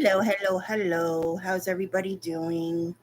Hello, hello, hello. How's everybody doing?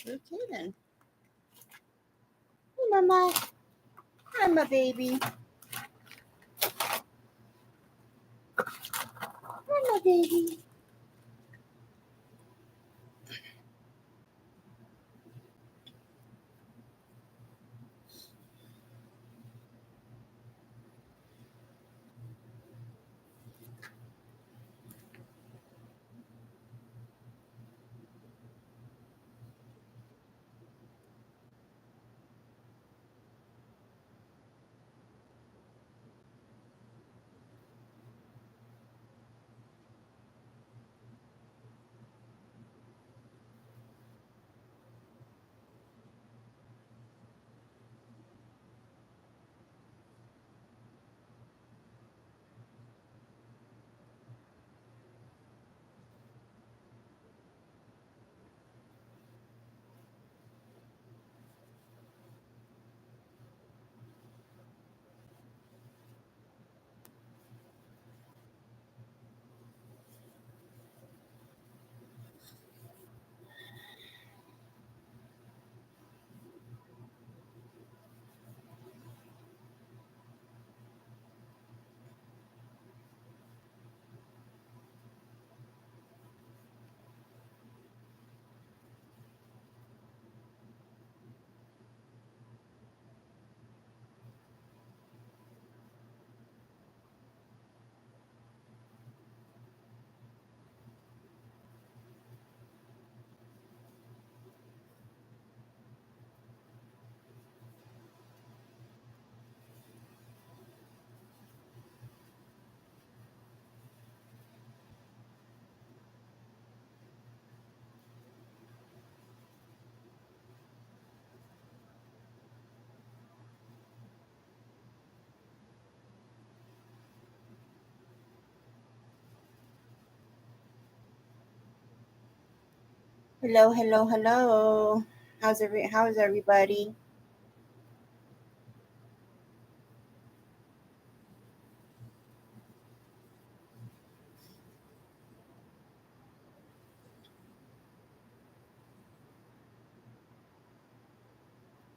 Okay then. Hey, Mama. Hi, my baby. Hi, my baby. Hello, hello, hello. How's everybody?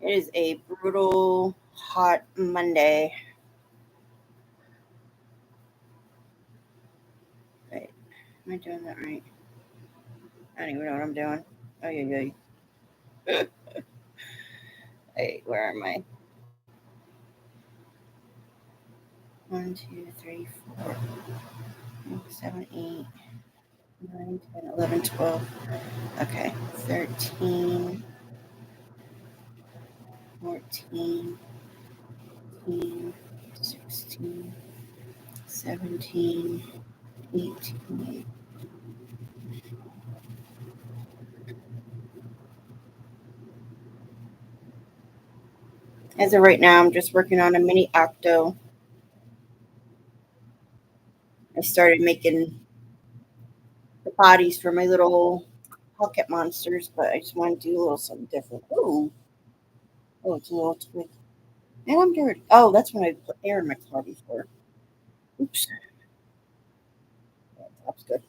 It is a brutal hot Monday. Wait, am I doing that right? I don't even know what I'm doing. Oh yeah, yeah. Wait, where am I? 1, 2, 3, 4, 5, 7, 8, 9, 10, 11, 12. Okay. 13, 14, 15, 16, 17, 18. As of right now, I'm just working on a mini octo. I started making the bodies for my little pocket monsters, but I just want to do a little something different. Ooh, oh, it's a little twig. And I'm dirty. Oh, that's when I put air in my car before. Oops, that's good.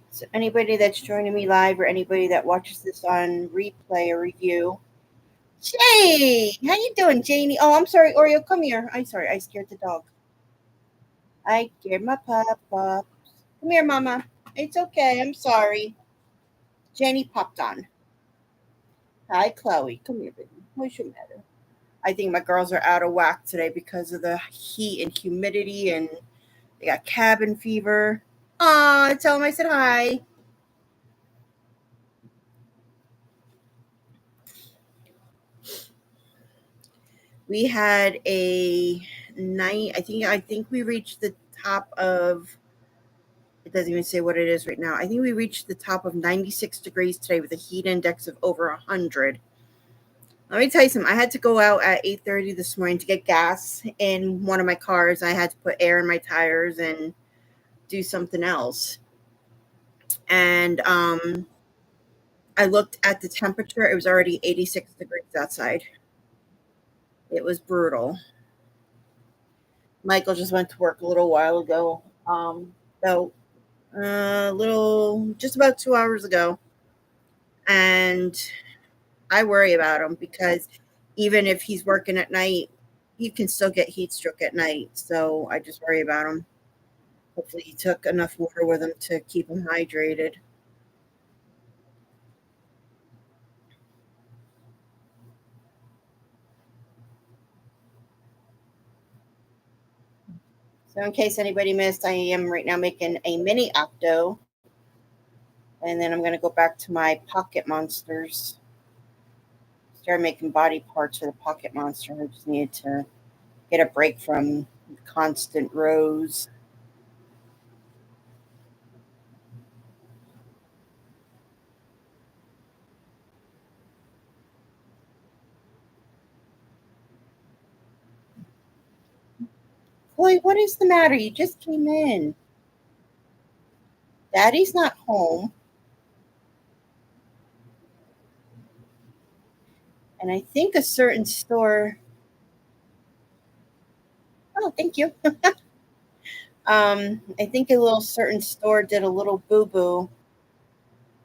So anybody that's joining me live or anybody that watches this on replay or review, Jay, how you doing, Janie? Oh, I'm sorry, Oreo, come here. I'm sorry, I scared the dog. I scared my pup. Come here, Mama. It's okay. I'm sorry. Janie popped on. Hi, Chloe. Come here, baby. What's your matter? I think my girls are out of whack today because of the heat and humidity, and they got cabin fever. Aw, tell them I said hi. We had a night. I think we reached the top of. It doesn't even say what it is right now. I think we reached the top of 96 degrees today with a heat index of over 100. Let me tell you something. I had to go out at 8:30 this morning to get gas in one of my cars. I had to put air in my tires and do something else. And I looked at the temperature. It was already 86 degrees outside. It was brutal. Michael just went to work a little while ago. About just about 2 hours ago. And I worry about him because even if he's working at night, he can still get heat stroke at night. So I just worry about him. Hopefully, he took enough water with him to keep him hydrated. So, in case anybody missed, I am right now making a mini octo, and then I'm going to go back to my pocket monsters. Start making body parts for the pocket monster. I just needed to get a break from constant rows. Chloe, what is the matter? You just came in. Daddy's not home. And I think a certain store. Oh, thank you. I think a little certain store did a little boo boo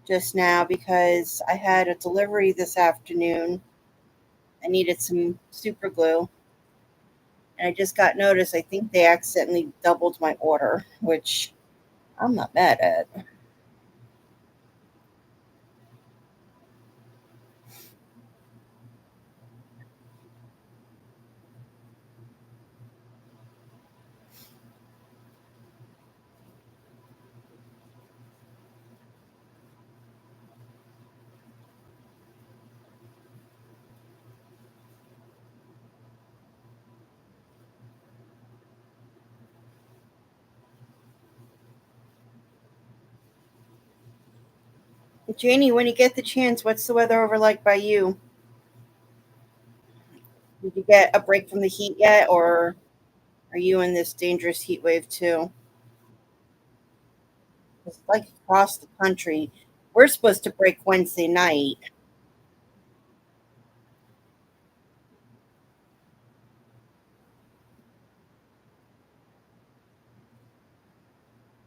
just now because I had a delivery this afternoon. I needed some super glue. And I just got notice. I think they accidentally doubled my order, which I'm not mad at. Janie, when you get the chance, what's the weather over like by you? Did you get a break from the heat yet, or are you in this dangerous heat wave too? It's like across the country. We're supposed to break Wednesday night.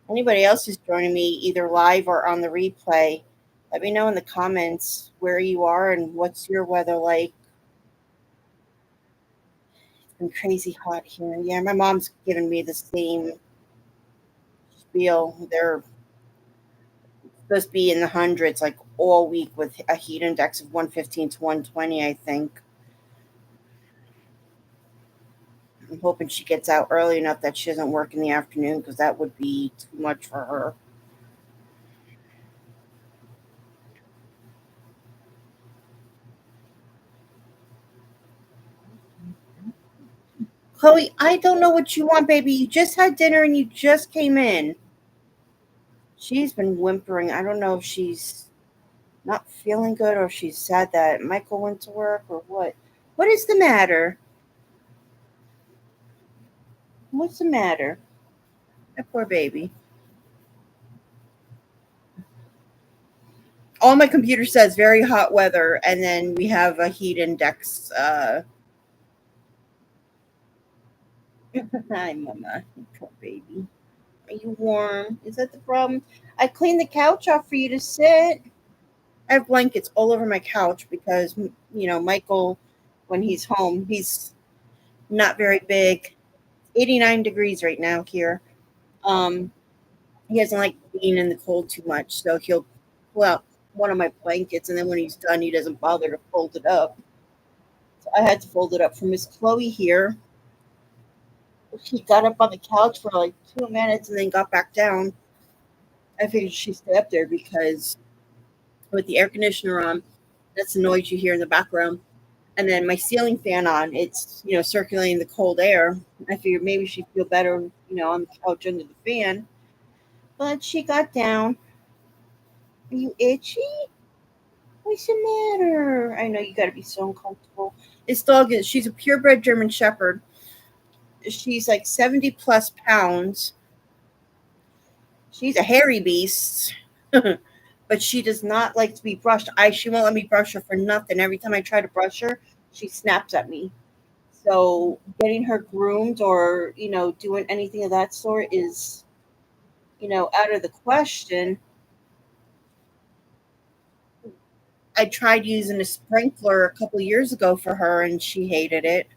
Anybody else who's joining me, either live or on the replay, let me know in the comments where you are and what's your weather like. It's been crazy hot here. Yeah, my mom's giving me the same spiel. They're supposed to be in the hundreds like all week with a heat index of 115 to 120, I think. I'm hoping she gets out early enough that she doesn't work in the afternoon because that would be too much for her. Chloe, I don't know what you want, baby. You just had dinner and you just came in. She's been whimpering. I don't know if she's not feeling good or if she's sad that Michael went to work or what. What is the matter? What's the matter? That poor baby. All my computer says very hot weather, and then we have a heat index. Hi, mama. Poor baby. Are you warm? Is that the problem? I cleaned the couch off for you to sit. I have blankets all over my couch because Michael, when he's home, he's not very big. 89 degrees right now here. Um, he doesn't like being in the cold too much, so he'll pull out one of my blankets, and then when he's done, he doesn't bother to fold it up. So I had to fold it up for Miss Chloe here. She got up on the couch for like 2 minutes and then got back down. I figured she'd stay up there because with the air conditioner on, that's the noise you hear in the background. And then my ceiling fan on, it's circulating the cold air. I figured maybe she'd feel better, on the couch under the fan. But she got down. Are you itchy? What's the matter? I know you got to be so uncomfortable. This dog she's a purebred German Shepherd. She's like 70 plus pounds. She's a hairy beast. but she does not like to be brushed. She won't let me brush her for nothing. Every time I try to brush her, she snaps at me. So getting her groomed or doing anything of that sort is out of the question. I tried using a sprinkler a couple years ago for her, and she hated it.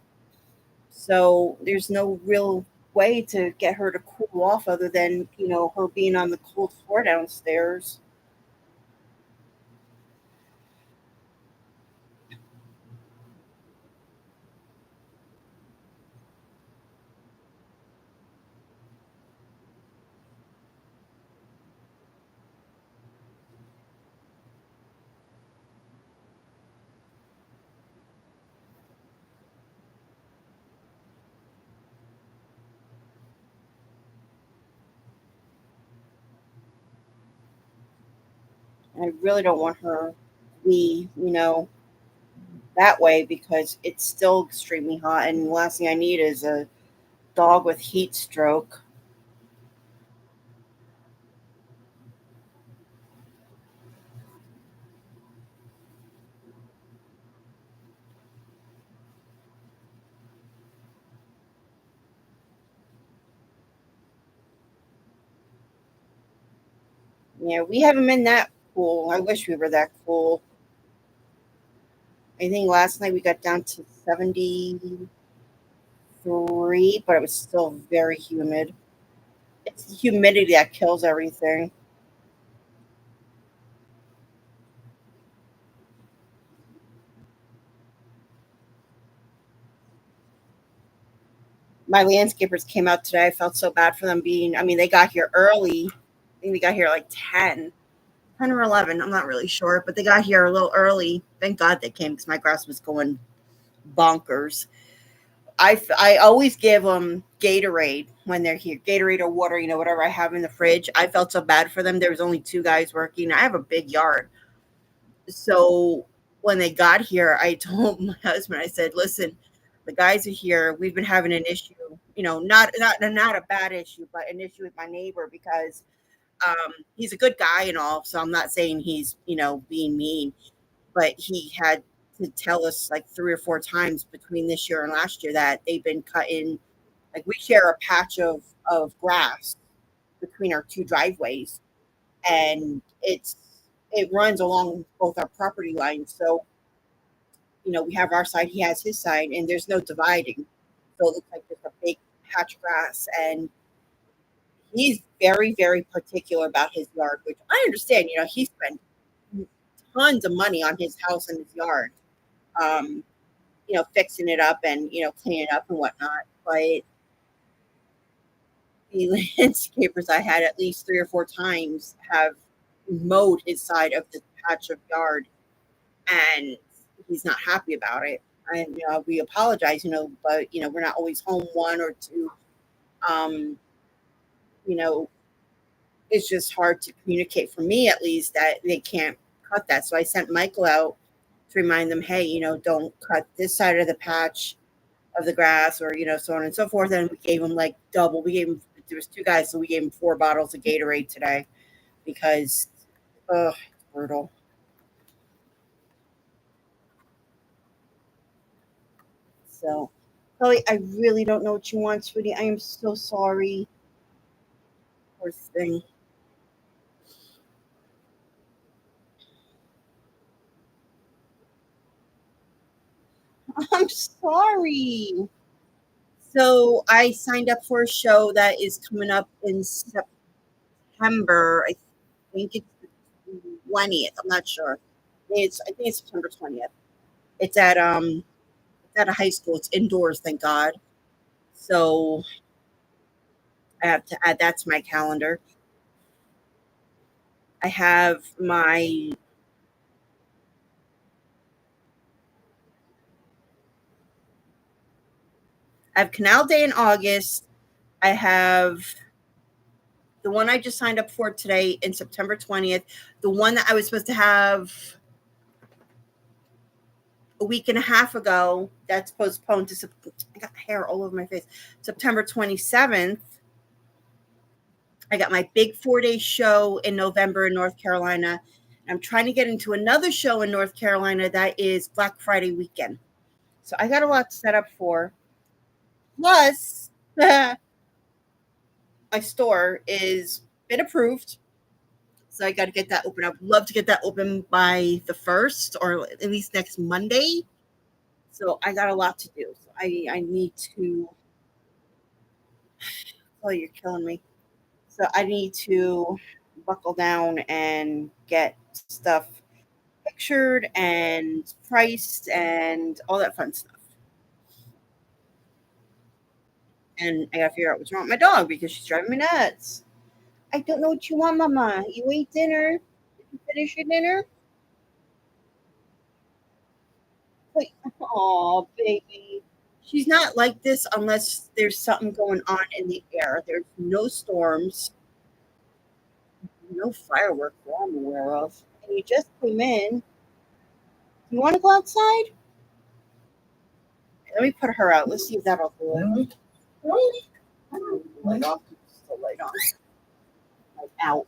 So there's no real way to get her to cool off other than her being on the cold floor downstairs. I really don't want her to be that way because it's still extremely hot, and the last thing I need is a dog with heat stroke. Yeah, we haven't been that cool. I wish we were that cool. I think last night we got down to 73, but it was still very humid. It's the humidity that kills everything. My landscapers came out today. I felt so bad for them I mean, they got here early. I think they got here like 10 or 11. I'm not really sure, but they got here a little early. Thank God they came because my grass was going bonkers. I always give them Gatorade when they're here, Gatorade or water, whatever I have in the fridge. I felt so bad for them. There was only two guys working. I have a big yard, so when they got here, I told my husband, I said, "Listen, the guys are here. We've been having an issue, not a bad issue, but an issue with my neighbor because he's a good guy and all. So I'm not saying he's being mean, but he had to tell us like three or four times between this year and last year that they've been cutting. Like we share a patch of grass between our two driveways, and it runs along both our property lines. So we have our side, he has his side, and there's no dividing. So it looks like just a big patch of grass, and he's very, very particular about his yard, which I understand. He spent tons of money on his house and his yard, um, fixing it up and cleaning it up and whatnot. But the landscapers I had at least three or four times have mowed his side of the patch of yard, and he's not happy about it. And we apologize, but we're not always home one or two. Um, you know, it's just hard to communicate for me at least that they can't cut that. So I sent Michael out to remind them, hey, don't cut this side of the patch of the grass or, so on and so forth. And we gave him like double. We gave him, there was two guys, so we gave him 4 bottles of Gatorade today because, it's brutal. So, Chloe, I really don't know what you want, sweetie. I am so sorry. Poor thing. I'm sorry. So I signed up for a show that is coming up in September. I think it's the 20th. I'm not sure. I think it's September 20th. It's at a high school. It's indoors, thank God. So I have to add that to my calendar. I have my I have Canal Day in August. I have the one I just signed up for today in September 20th. The one that I was supposed to have a week and a half ago, that's postponed to I got hair all over my face. September 27th. I got my big 4-day show in November in North Carolina. I'm trying to get into another show in North Carolina that is Black Friday weekend. So I got a lot to set up for. Plus, my store is been approved. So I got to get that open. I'd love to get that open by the 1st or at least next Monday. So I got a lot to do. So I need to, oh, you're killing me. So I need to buckle down and get stuff pictured and priced and all that fun stuff. And I gotta figure out what's wrong with my dog because she's driving me nuts. I don't know what you want, Mama. You ate dinner? Did you finish your dinner? Wait, oh, baby. She's not like this unless there's something going on in the air. There's no storms, no fireworks that I'm aware of. And you just came in. You want to go outside? Let me put her out. Let's see if that'll do it. Light off. The light on. Light out.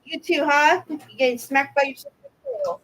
You too, huh? You getting smacked by your sister too.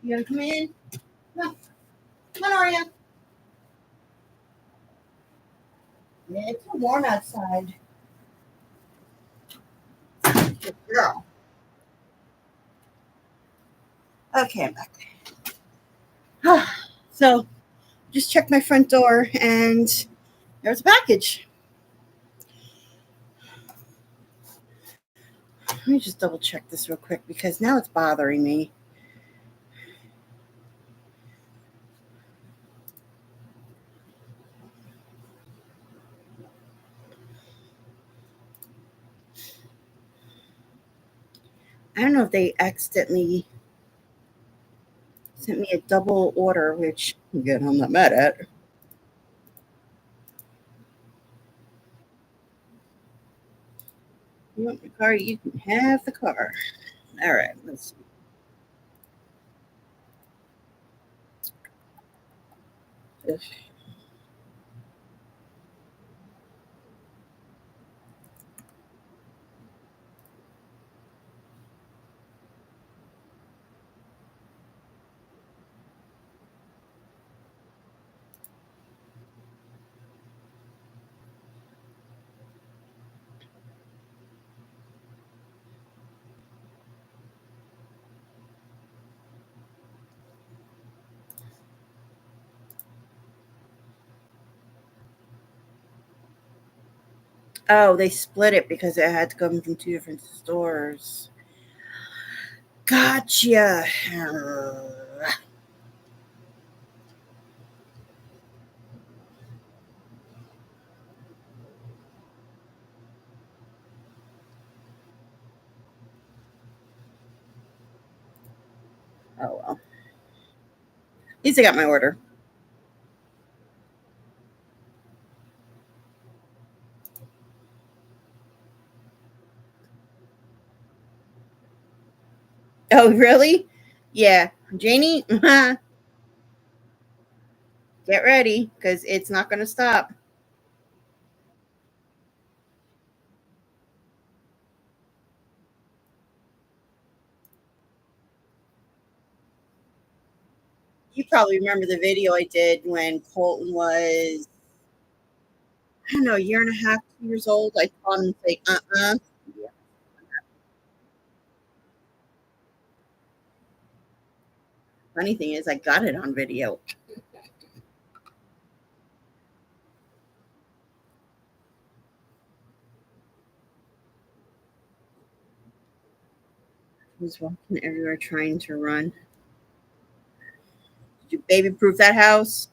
You gonna come in? Come on. Come on, Aria. Yeah, it's too warm outside. Good girl. Okay, I'm back. So just checked my front door and there's a package. Let me just double check this real quick because now it's bothering me. I don't know if they accidentally sent me a double order, which again I'm not mad at. You want the car? You can have the car. All right, let's see. Oh, they split it because it had to come from two different stores. Gotcha. Oh well. At least I got my order. Oh really? Yeah, Janie, get ready because it's not going to stop. You probably remember the video I did when Colton was, I don't know, a year and a half, 2 years old. I taught him to say, Yeah. Funny thing is, I got it on video. He was walking everywhere trying to run. Did you baby proof that house?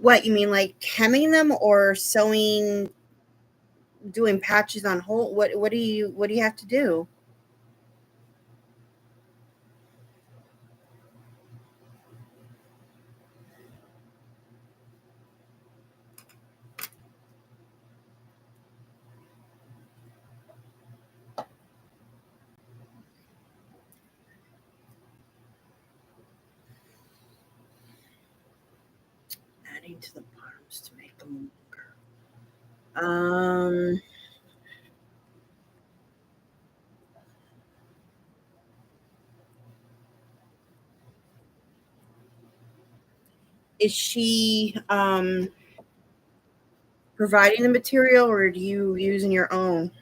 What you mean, like hemming them or sewing, doing patches on whole? What do you have to do? Adding to the bottoms to make them longer. Is she providing the material, or do you using your own?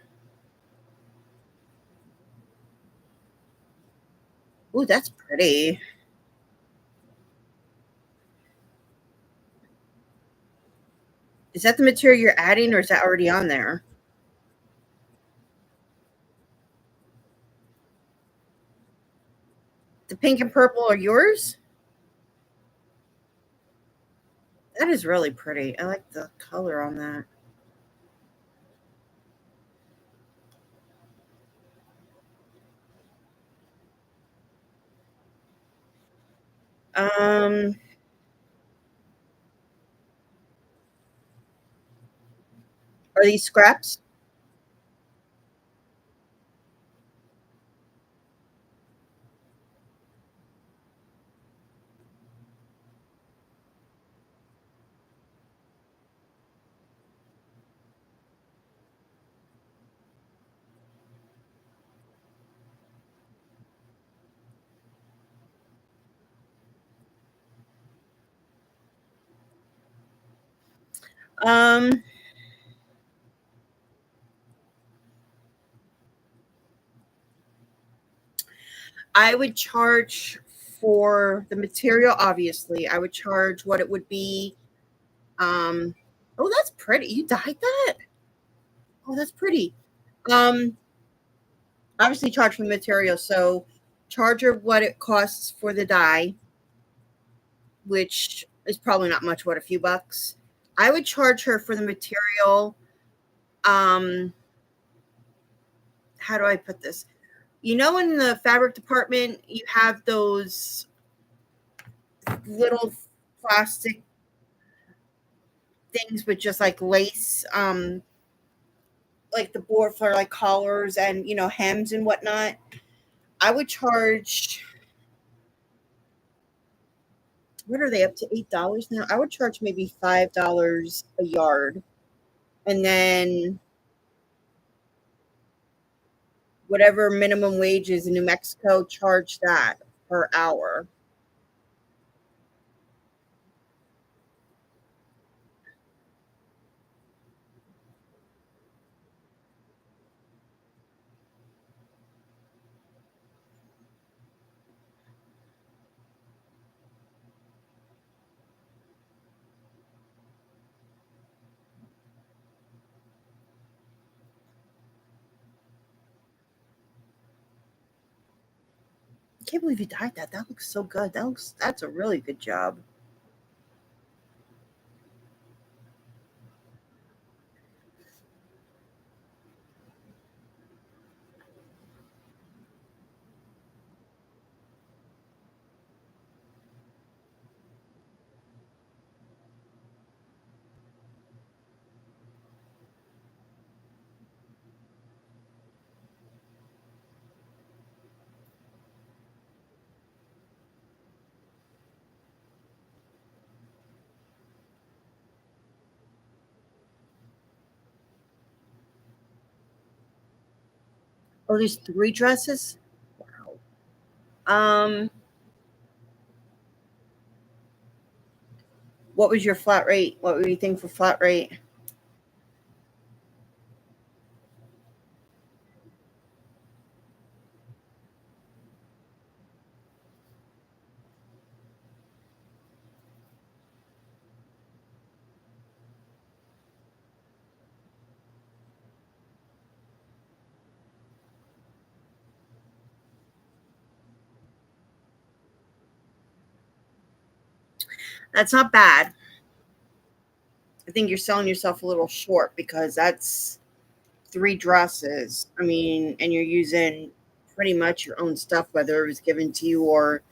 Ooh, that's pretty. Is that the material you're adding, or is that already on there? The pink and purple are yours? That is really pretty. I like the color on that. Um, are these scraps? Um, I would charge for the material, obviously. I would charge what it would be. Um, oh, that's pretty. You dyed that? Oh, that's pretty. Um, obviously charge for the material. So charge her what it costs for the dye, which is probably not much, what, a few bucks. I would charge her for the material. Um, how do I put this? You know, in the fabric department, you have those little plastic things with just like lace, like the board for like collars and hems and whatnot. I would charge. What are they up to, $8 now? I would charge maybe $5 a yard, and then whatever minimum wage is in New Mexico, charge that per hour. I can't believe you dyed that. That looks so good. That's a really good job. Oh, there's 3 dresses. Wow. What was your flat rate? What were you think for flat rate? That's not bad. I think you're selling yourself a little short because that's 3 dresses. I mean, and you're using pretty much your own stuff, whether it was given to you or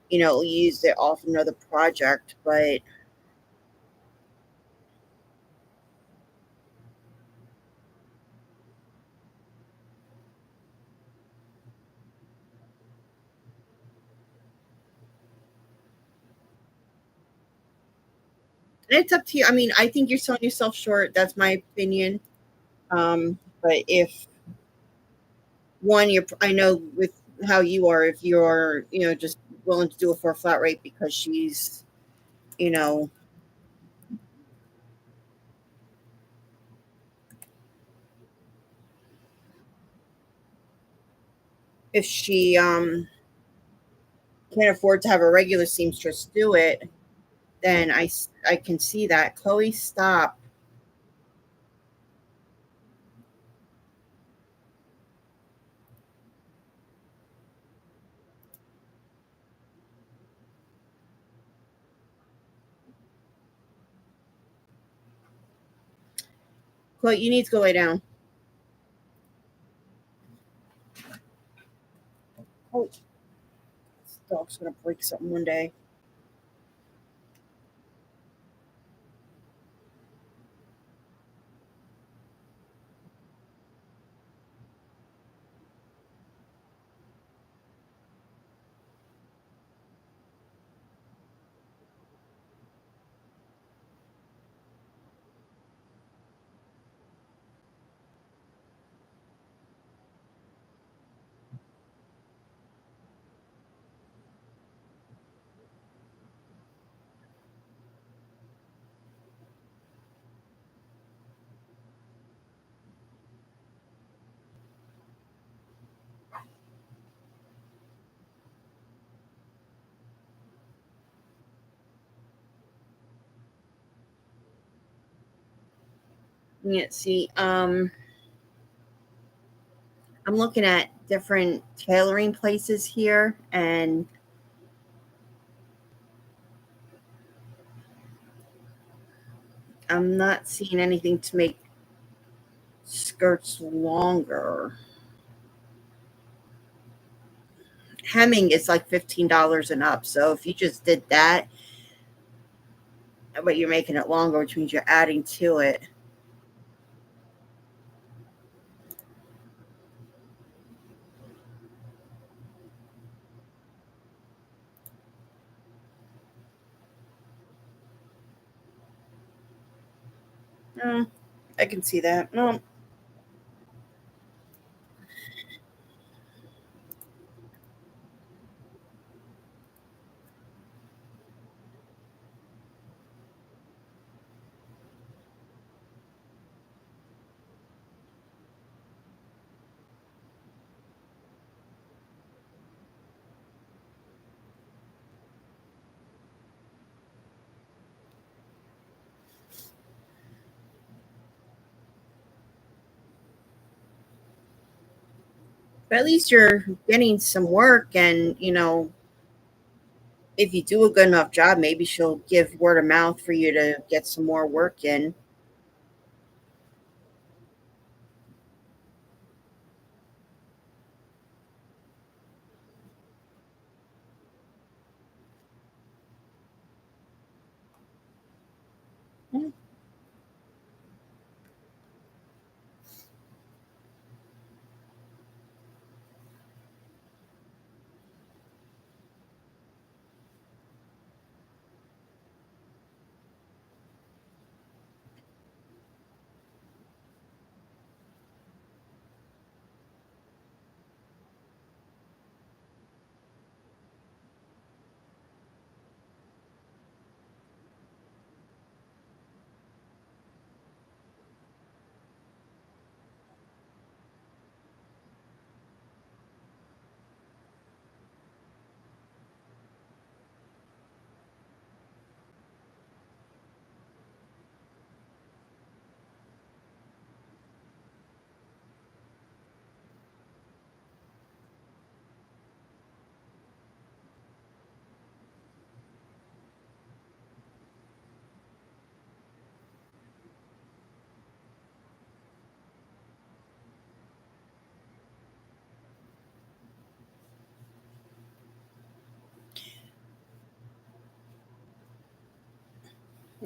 you used it off another project. But it's up to you. I mean, I think you're selling yourself short. That's my opinion. But if one, I know with how you are, if you're, just willing to do it for a flat rate because she's, you know, if she can't afford to have a regular seamstress do it, then I can see that. Chloe, stop. Chloe, you need to go lay down. Oh, this dog's gonna break something one day. Yeah, see, I'm looking at different tailoring places here, and I'm not seeing anything to make skirts longer. Hemming is like $15 and up. So if you just did that, but you're making it longer, which means you're adding to it. Mm, I can see that. No, but at least you're getting some work, and if you do a good enough job, maybe she'll give word of mouth for you to get some more work in. Mm.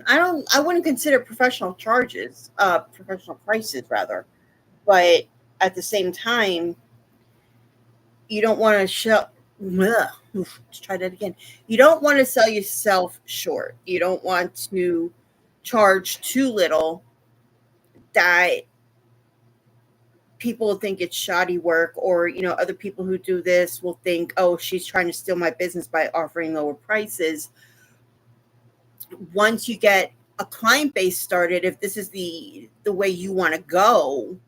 I wouldn't consider professional prices rather, but at the same time, you don't want to show. Let's try that again. You don't want to sell yourself short. You don't want to charge too little that people will think it's shoddy work, or other people who do this will think, oh, she's trying to steal my business by offering lower prices. Once you get a client base started, if this is the way you want to go,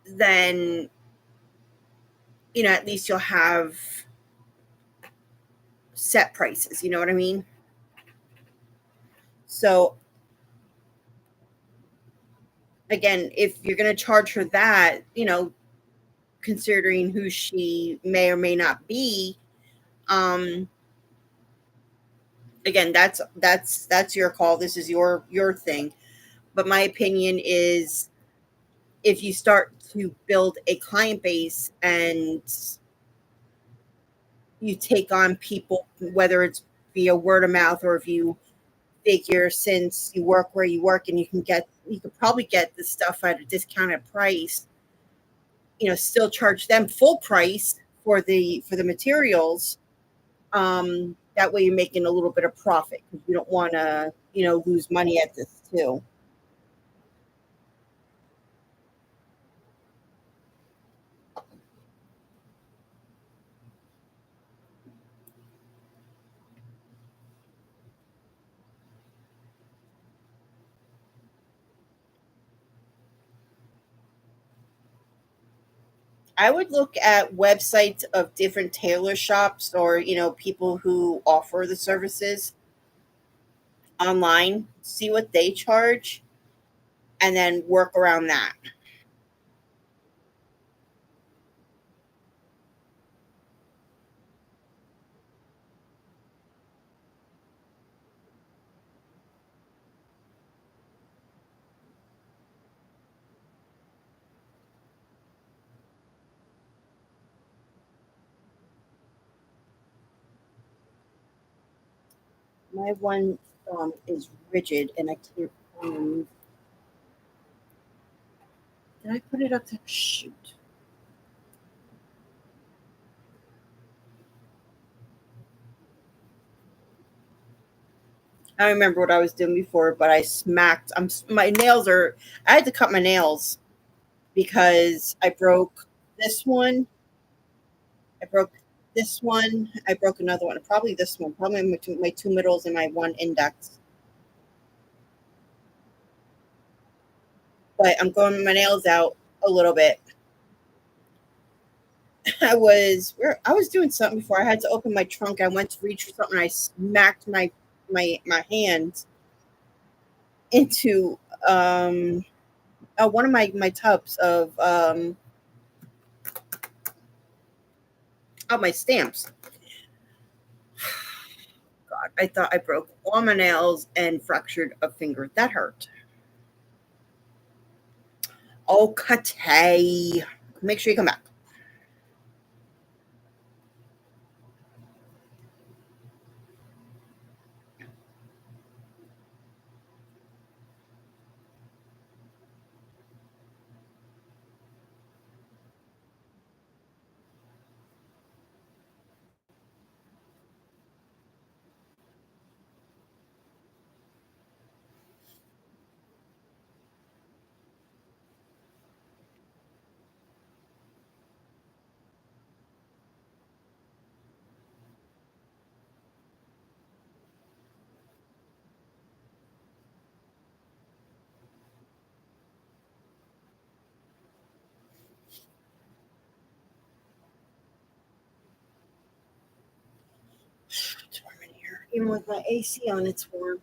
then at least you'll have set prices, you know what I mean? So again, if you're going to charge her that, considering who she may or may not be, um again, that's your call. This is your thing. But my opinion is, if you start to build a client base and you take on people, whether it's via word of mouth, or if you figure, since you work where you work and you could probably get the stuff at a discounted price, still charge them full price for the materials. That way you're making a little bit of profit, because you don't want to lose money at this too. I would look at websites of different tailor shops, or people who offer the services online, see what they charge, and then work around that. My one thumb is rigid and I can't. Did I put it up there? Shoot. I don't remember what I was doing before, but I smacked. My nails are. I had to cut my nails because I broke this one. I broke this one. I broke another one. Probably this one. Probably my two middles and my one index. But I'm going my nails out a little bit. I was doing something before. I had to open my trunk. I went to reach for something. I smacked my hand into one of my tubs of my stamps. God, I thought I broke all my nails and fractured a finger. That hurt. Okay. Make sure you come back. It's warm in here. Even with my AC on, it's warm.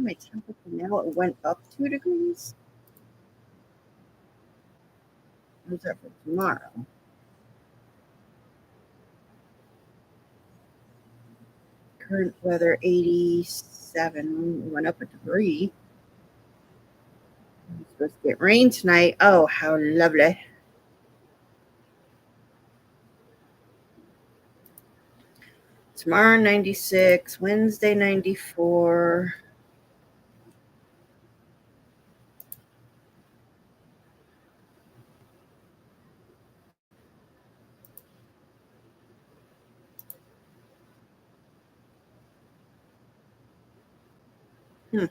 my temperature now? It went up 2 degrees. What's that for tomorrow? Current weather 87. Went up a degree. I'm supposed to get rain tonight. Oh, how lovely. Tomorrow 96, Wednesday 94. Hmm.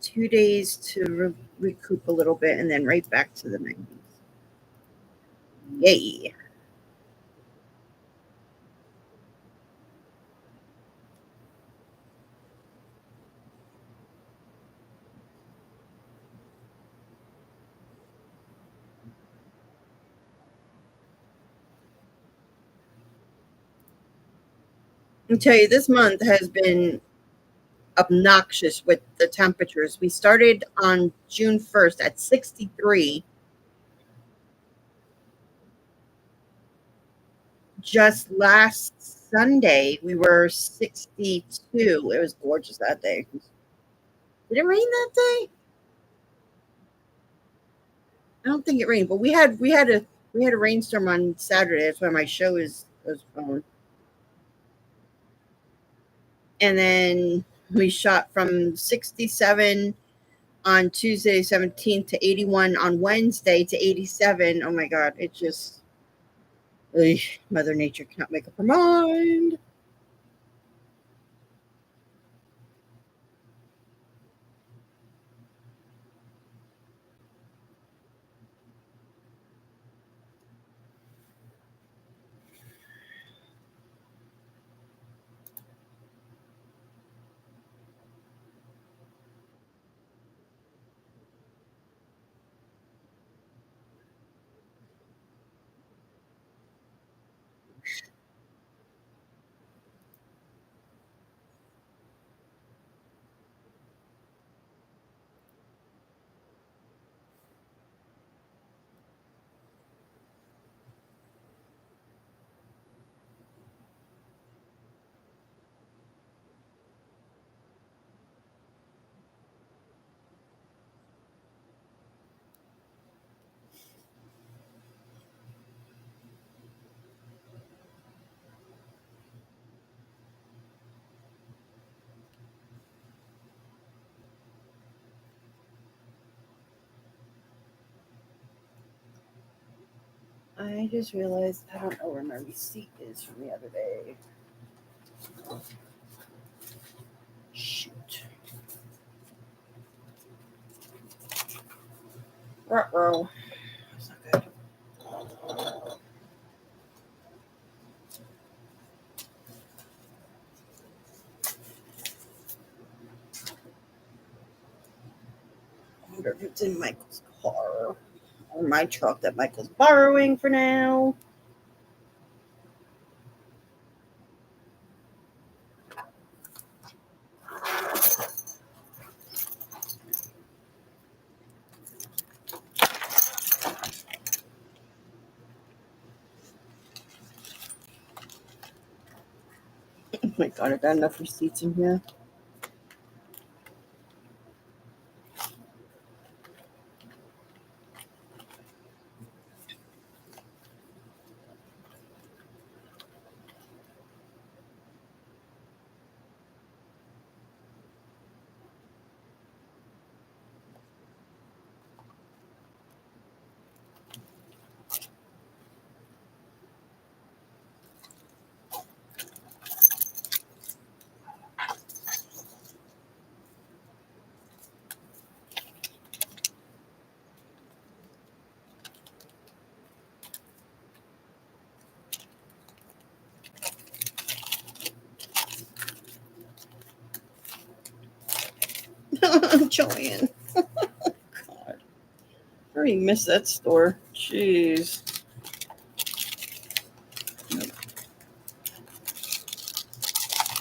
2 days to recoup a little bit and then right back to the 90s. Yay. I tell you, this month has been obnoxious with the temperatures. We started on June 1st at 63. Just last Sunday, we were 62. It was gorgeous that day. Did it rain that day? I don't think it rained, but we had a rainstorm on Saturday. That's why my show is postponed. And then we shot from 67 on Tuesday 17th to 81 on Wednesday to 87. Oh my god, it just ugh, Mother Nature cannot make up her mind. I just realized I don't know where my receipt is from the other day. Shoot. Ruh-roh. That's not good. I wonder if it's in Michael's car or my truck that Michael's borrowing for now. Oh my god, I got enough receipts in here. Joanne. God. I already missed that store. Jeez.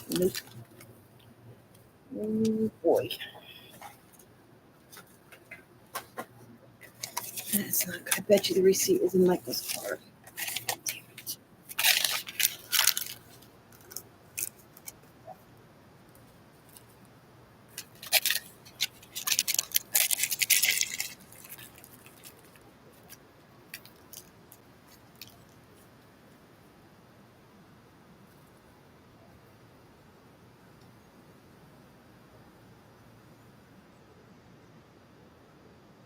Nope. Oh boy. That's not good. I bet you the receipt is in Michael's car. Damn it.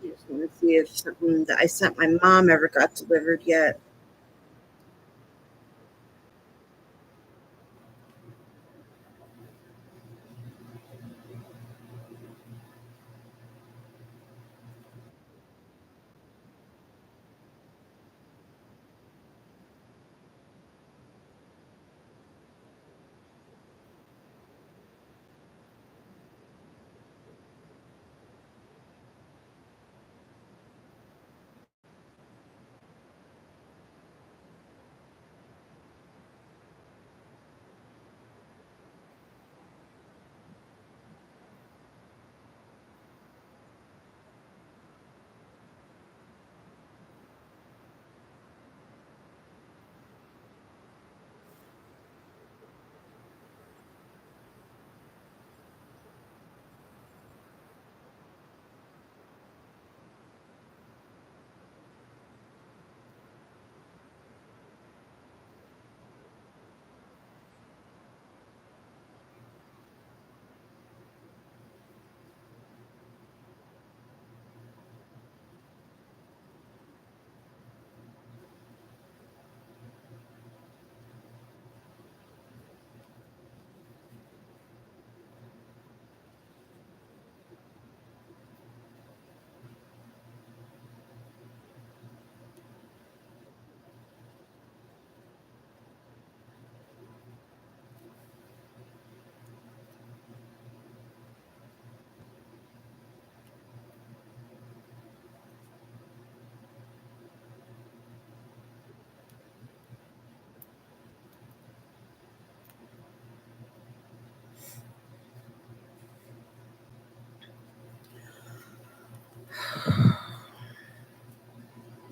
I just want to see if something that I sent my mom ever got delivered yet.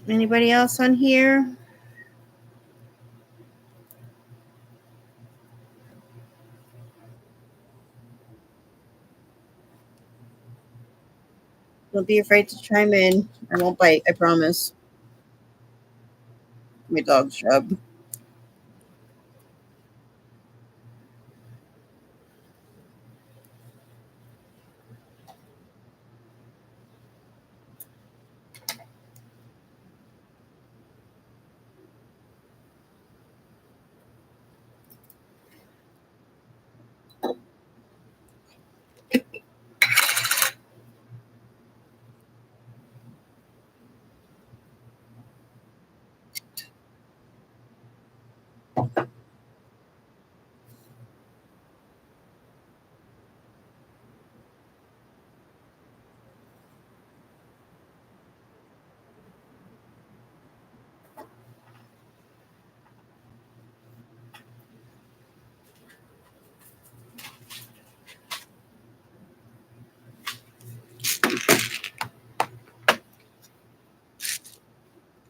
Anybody else on here? Don't be afraid to chime in. I won't bite, I promise. My dog Shub.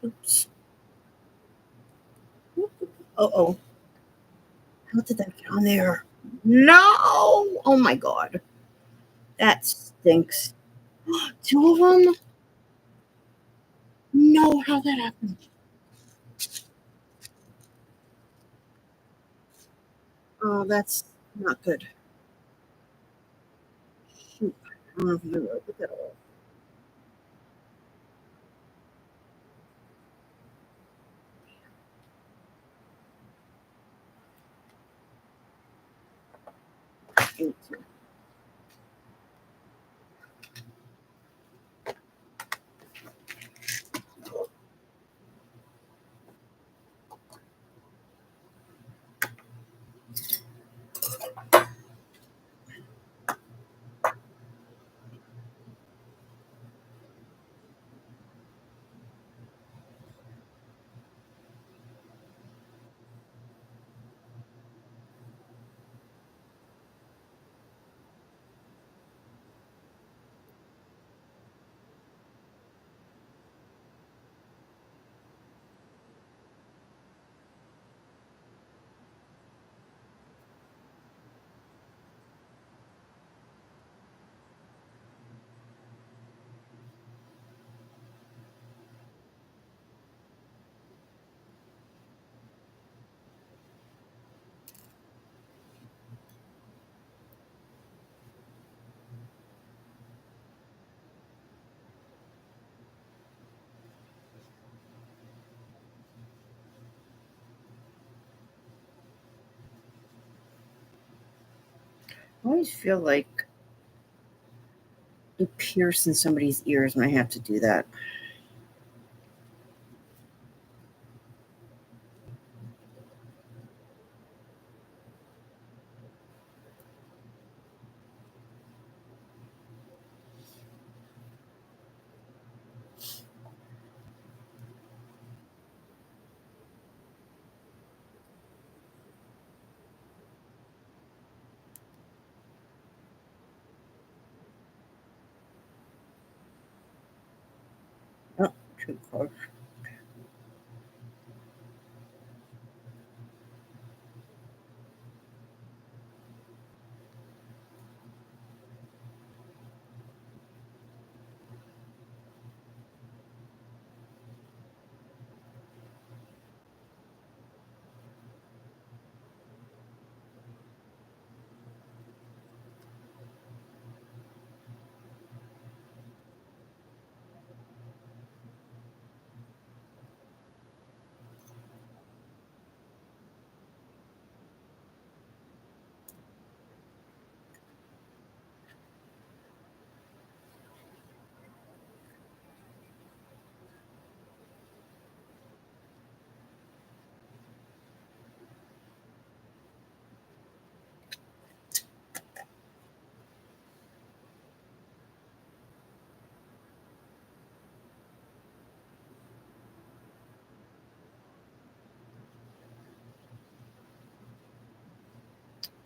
Oops. Oh. How did that get on there? No! Oh my god. That stinks. Two of them? No, how that happened? Oh, that's not good. Shoot. I don't know if you're gonna put that all. I always feel like you pierce in somebody's ears when I have to do that. Oh, too close.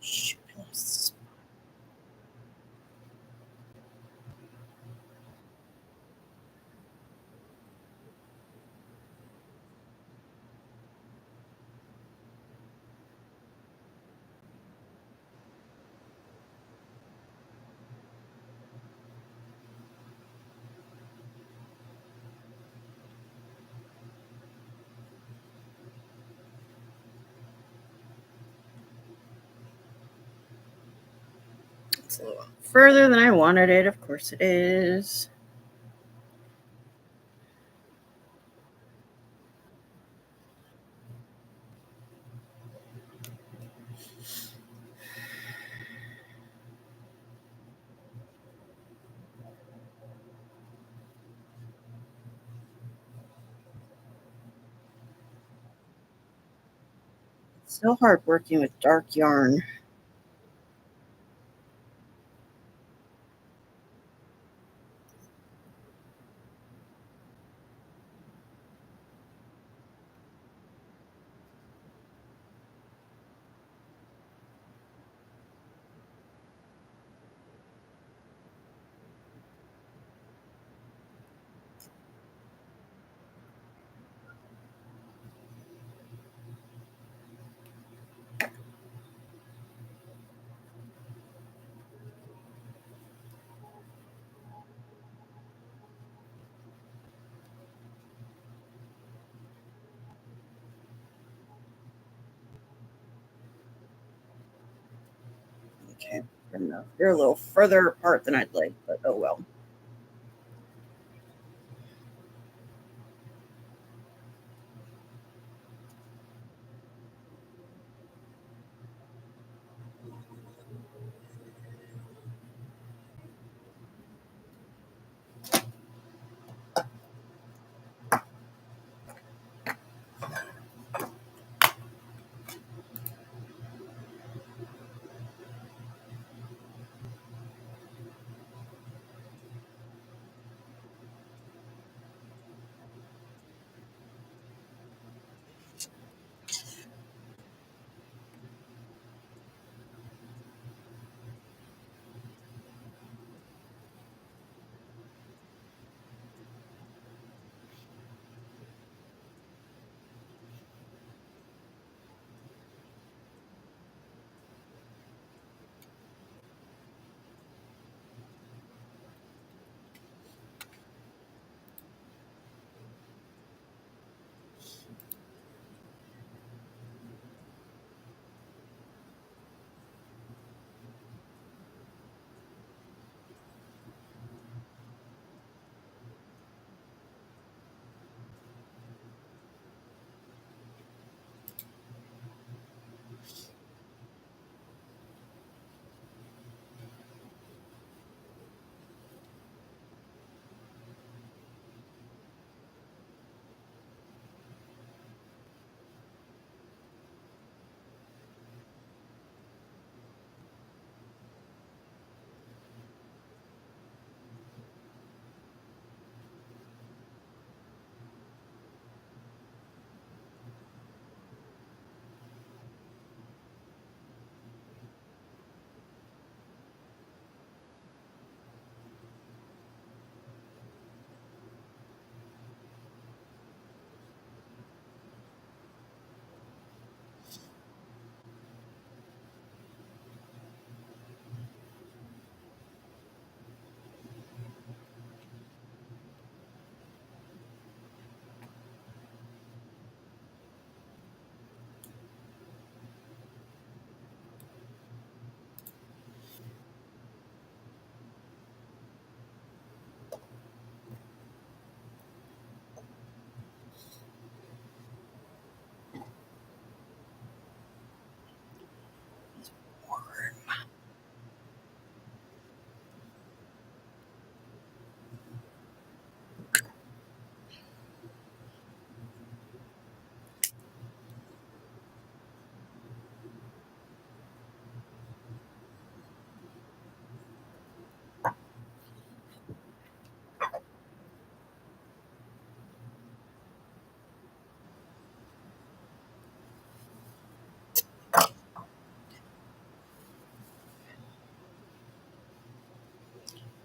Shoot. It's a little further than I wanted it. Of course it is. It's so hard working with dark yarn. Okay, good enough. They're a little further apart than I'd like, but oh well.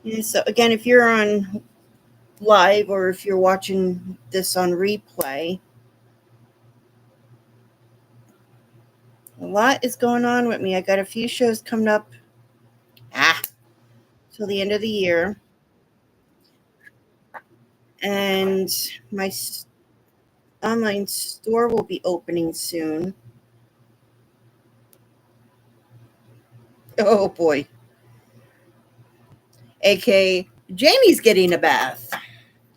Yeah, so again, if you're on live or if you're watching this on replay, a lot is going on with me. I got a few shows coming up till the end of the year, and my online store will be opening soon. Oh boy. AK Jamie's getting a bath,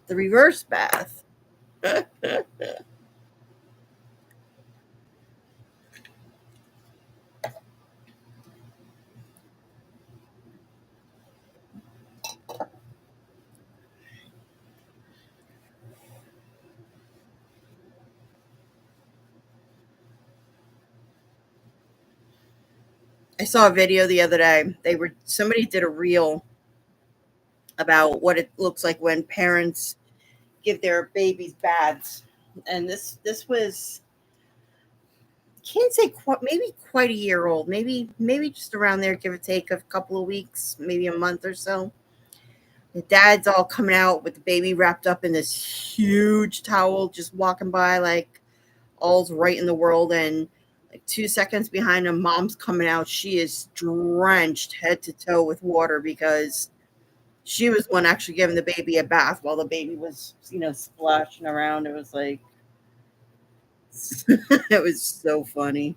the reverse bath. I saw a video the other day. Somebody did a reel about what it looks like when parents give their babies baths, and this was, can't say quite, maybe quite a year old, maybe just around there, give or take a couple of weeks, maybe a month or so. The dad's all coming out with the baby wrapped up in this huge towel, just walking by like all's right in the world, and like 2 seconds behind him, mom's coming out. She is drenched head to toe with water because she was the one actually giving the baby a bath while the baby was, splashing around. It was like, it was so funny.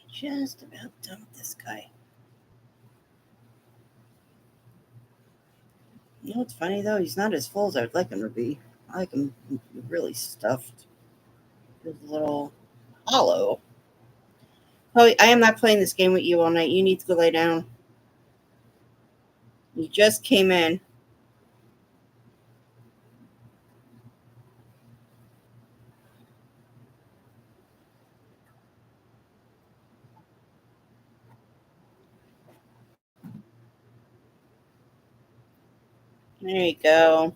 Just about done with this guy. You know what's funny though? He's not as full as I'd like him to be. I like him really stuffed. Feels a little hollow. Chloe, I am not playing this game with you all night. You need to go lay down. You just came in. There you go.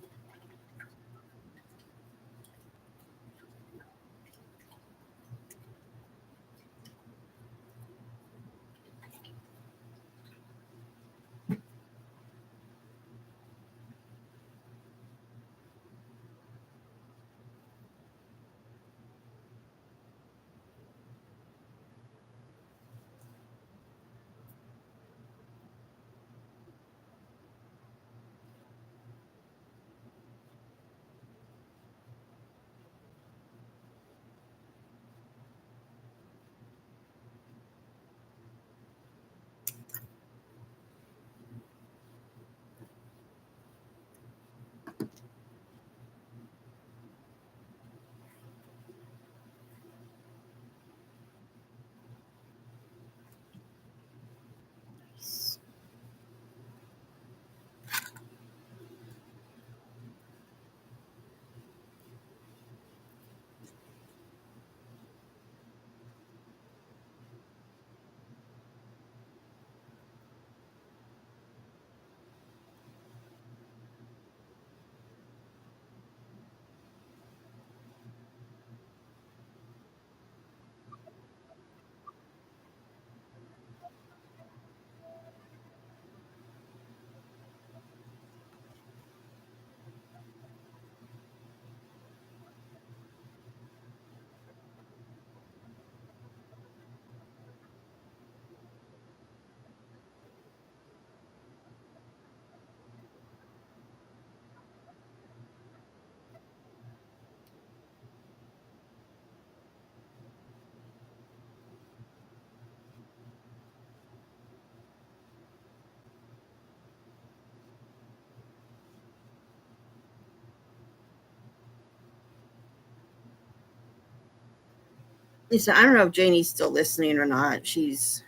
Listen, I don't know if Janie's still listening or not. She's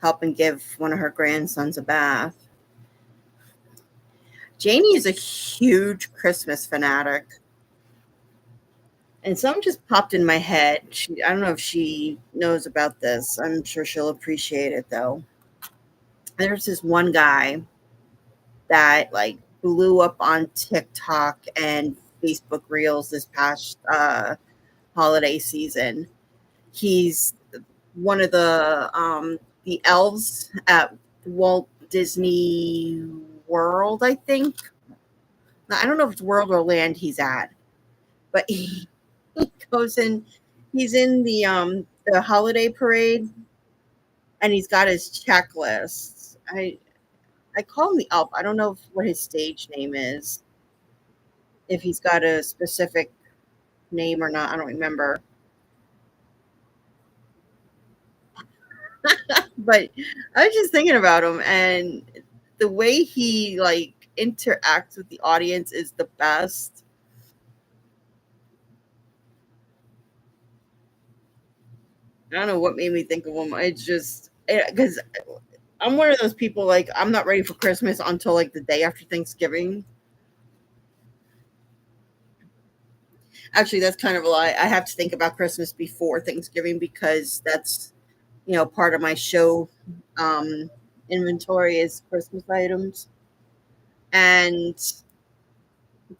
helping give one of her grandsons a bath. Janie is a huge Christmas fanatic. And something just popped in my head. I don't know if she knows about this. I'm sure she'll appreciate it though. There's this one guy that like blew up on TikTok and Facebook Reels this past holiday season. He's one of the elves at Walt Disney World, I think. I don't know if it's World or Land he's at, but he goes in. He's in the holiday parade, and he's got his checklists. I call him the elf. I don't know what his stage name is. If he's got a specific name or not, I don't remember. But I was just thinking about him, and the way he like interacts with the audience is the best. I don't know what made me think of him. It's just because I'm one of those people like I'm not ready for Christmas until like the day after Thanksgiving. Actually, that's kind of a lie. I have to think about Christmas before Thanksgiving because that's part of my show inventory is Christmas items, and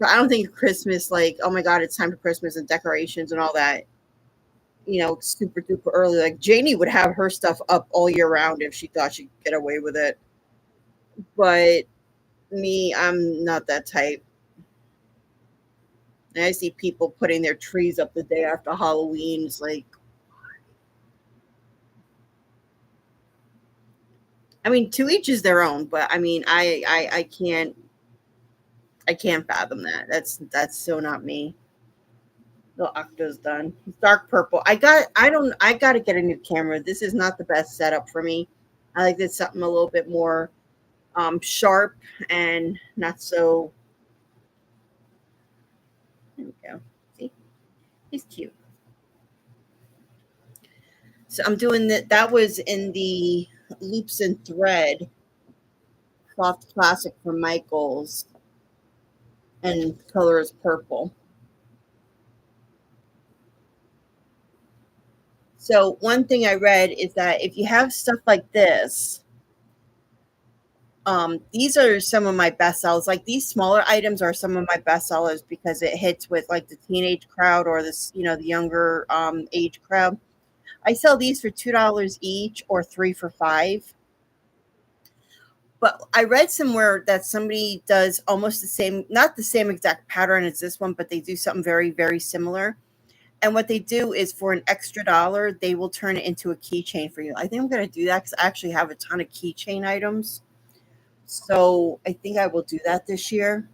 I don't think Christmas like oh my god it's time for Christmas and decorations and all that super duper early. Like Janie would have her stuff up all year round if she thought she'd get away with it. But me, I'm not that type. And I see people putting their trees up the day after Halloween. It's like, I mean, to each is their own. But I mean, I can't fathom that. That's so not me. The octo's done. It's dark purple. I got to get a new camera. This is not the best setup for me. I like this something a little bit more sharp and not so. There we go. See, he's cute. So I'm doing that. That was in the loops and thread soft classic from Michaels, and color is purple. So one thing I read is that if you have stuff like this, these are some of my best sellers. Like these smaller items are some of my best sellers because it hits with like the teenage crowd or this, the younger age crowd. I sell these for $2 each or three for $5. But I read somewhere that somebody does almost the same, not the same exact pattern as this one, but they do something very, very similar. And what they do is for an extra dollar, they will turn it into a keychain for you. I think I'm going to do that because I actually have a ton of keychain items. So I think I will do that this year.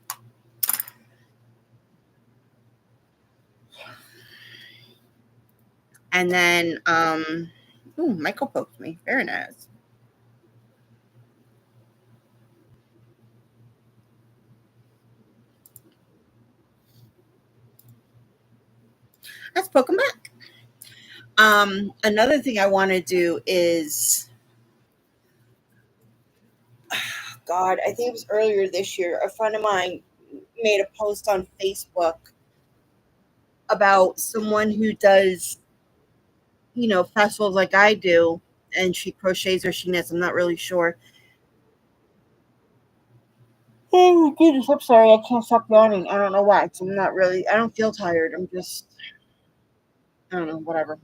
And then, Michael poked me. Very nice. Let's poke him back. Another thing I want to do is, God, I think it was earlier this year. A friend of mine made a post on Facebook about someone who does, festivals like I do, and she crochets or she knits. I'm not really sure. Oh goodness, I'm sorry. I can't stop yawning. I don't know why. I'm not really. I don't feel tired. I'm just. I don't know. Whatever.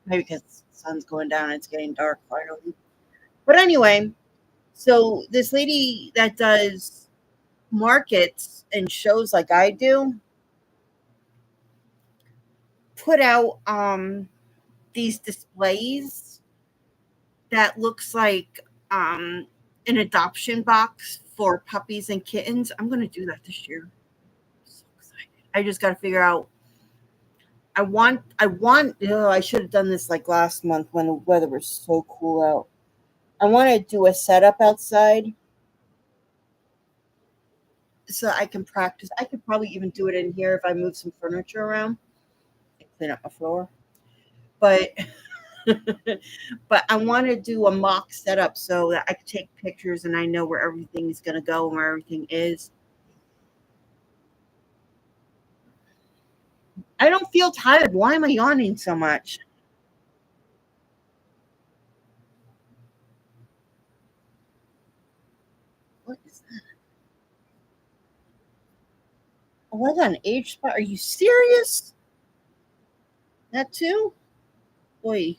Maybe because the sun's going down. And it's getting dark finally. But anyway, so this lady that does markets and shows like I do put out these displays that looks like an adoption box for puppies and kittens. I'm gonna do that this year. I'm so excited. I just gotta figure out. I should have done this like last month when the weather was so cool out. I want to do a setup outside so I can practice. I could probably even do it in here if I move some furniture around and clean up my floor. but but I want to do a mock setup so that I can take pictures and I know where everything is going to go and where everything is. I don't feel tired. Why am I yawning so much? What is that? Oh, I got an age spot. Are you serious? That too? Boy,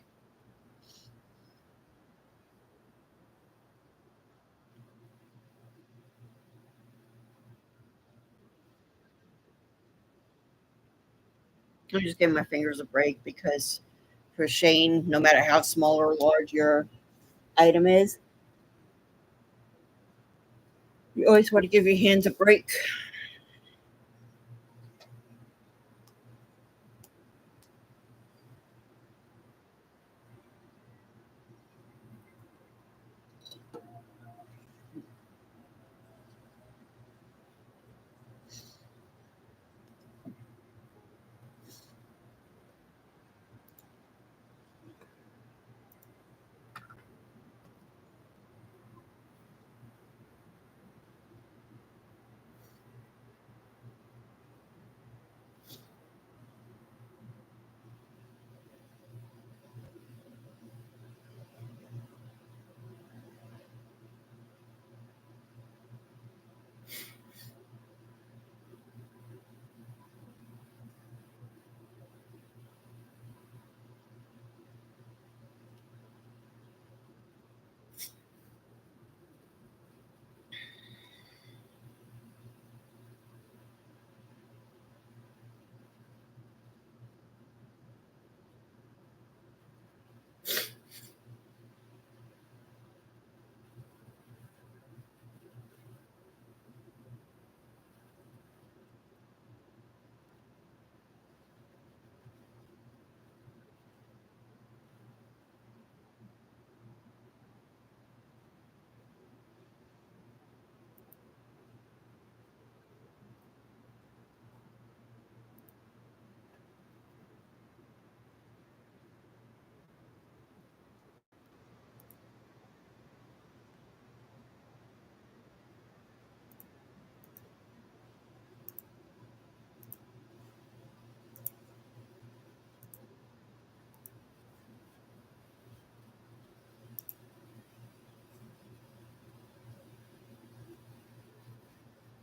I'm just giving my fingers a break because crocheting, no matter how small or large your item is, you always want to give your hands a break.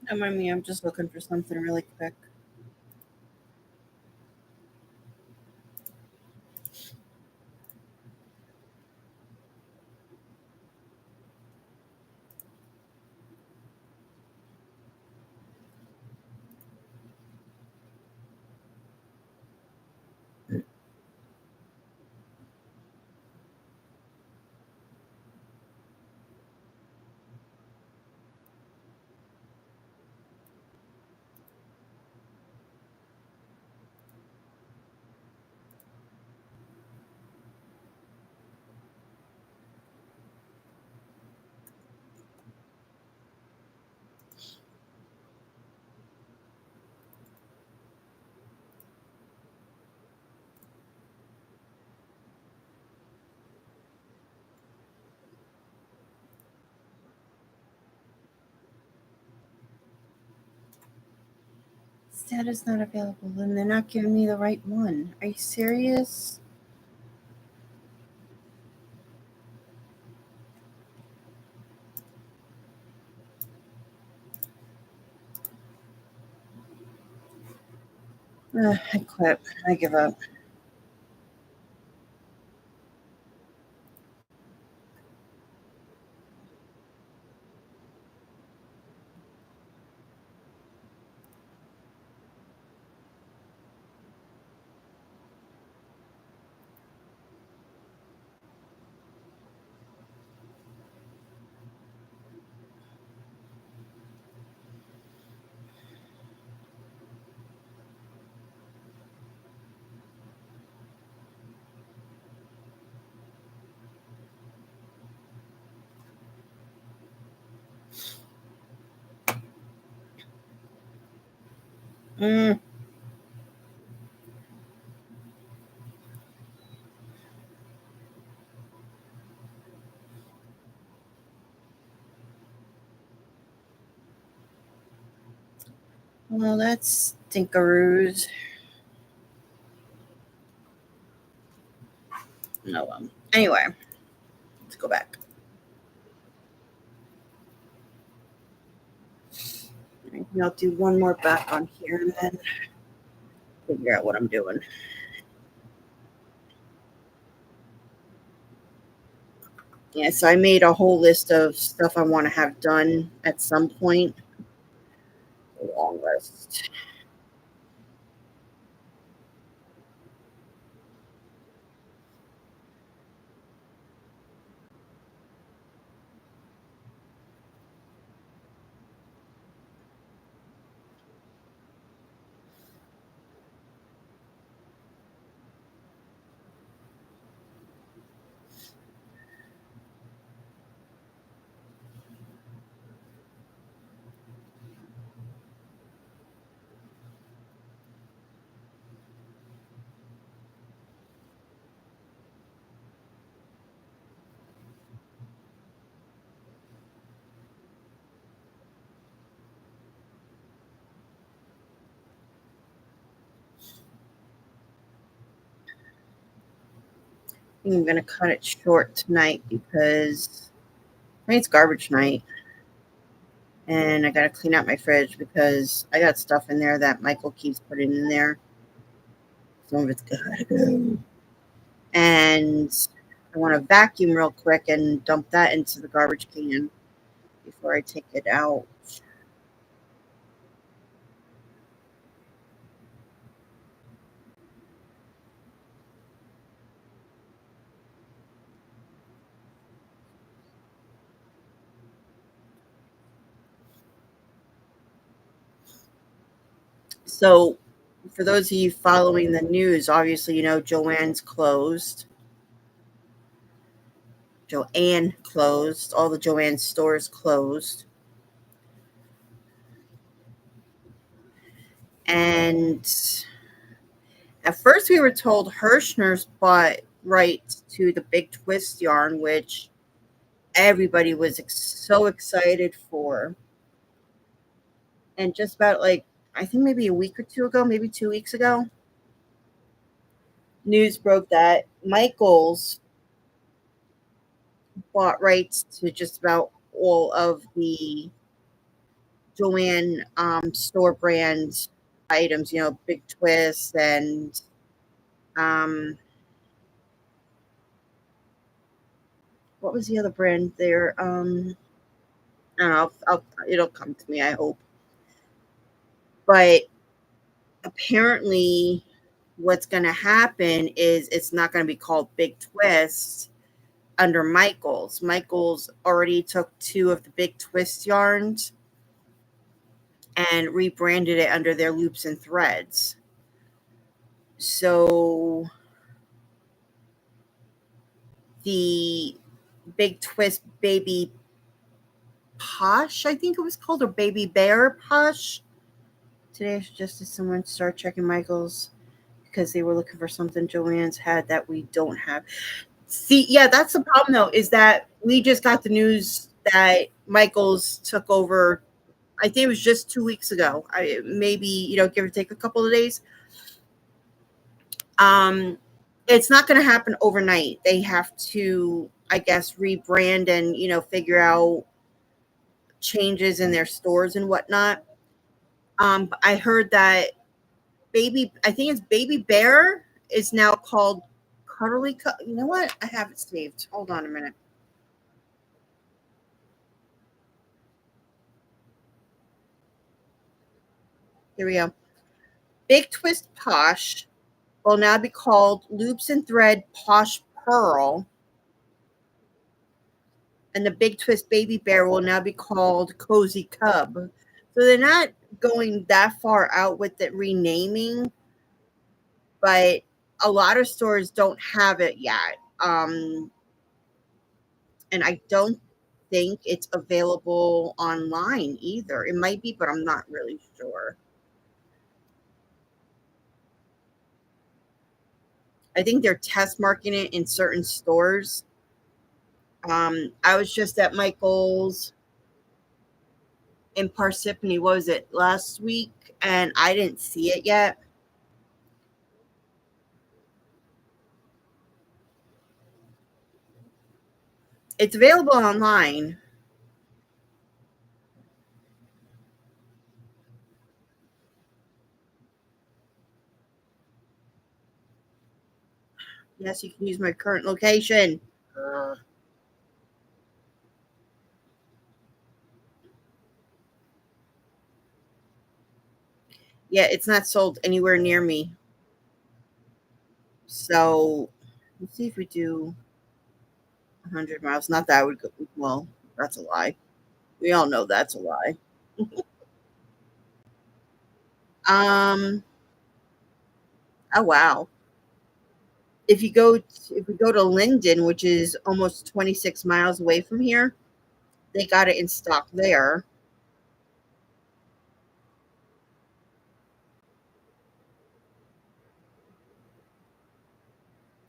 Don't mind me, I'm just looking for something really quick. Status not available, and they're not giving me the right one. Are you serious? I quit. I give up. Mm. Well, that's stinkaroos. No, anyway, let's go back. I'll do one more back on here and then figure out what I'm doing. Yeah, so I made a whole list of stuff I want to have done at some point. A long list. I'm going to cut it short tonight because I think it's garbage night. And I got to clean out my fridge because I got stuff in there that Michael keeps putting in there. Some of it's gotta go. And I want to vacuum real quick and dump that into the garbage can before I take it out. So, for those of you following the news, obviously, you know, Joanne's closed. Joanne closed. All the Joanne stores closed. And at first, we were told Hirschner's bought rights to the Big Twist yarn, which everybody was so excited for. And just about like, I think maybe a week or two ago, maybe 2 weeks ago, news broke that Michael's bought rights to just about all of the Joanne store brand items, you know, Big Twist and what was the other brand there? I don't know. It'll come to me, I hope. But apparently, what's going to happen is it's not going to be called Big Twist under Michael's. Michael's already took two of the Big Twist yarns and rebranded it under their loops and threads. So the Big Twist Baby Posh, I think it was called, or Baby Bear Posh. Today I suggested someone start checking Michael's because they were looking for something Joanne's had that we don't have. See, yeah, that's the problem though, is that we just got the news that Michael's took over. I think it was just 2 weeks ago. Maybe, you know, give or take a couple of days. It's not going to happen overnight. They have to, I guess, rebrand and, you know, figure out changes in their stores and whatnot. I heard that I think it's Baby Bear is now called Cuddly. You know what? I have it saved. Hold on a minute. Here we go. Big Twist Posh will now be called Loops and Thread Posh Pearl. And the Big Twist Baby Bear will now be called Cozy Cub. So they're not going that far out with the renaming, but a lot of stores don't have it yet. And I don't think it's available online either. It might be, but I'm not really sure. I think they're test marketing it in certain stores. I was just at Michael's in Parsippany. What was it, last week? And I didn't see it yet. It's available online. Yes, you can use my current location. Uh, yeah, it's not sold anywhere near me. So let's see if we do 100 miles. Not that I would go. Well, that's a lie. We all know that's a lie. Um. Oh wow. If we go to Linden, which is almost 26 miles away from here, they got it in stock there.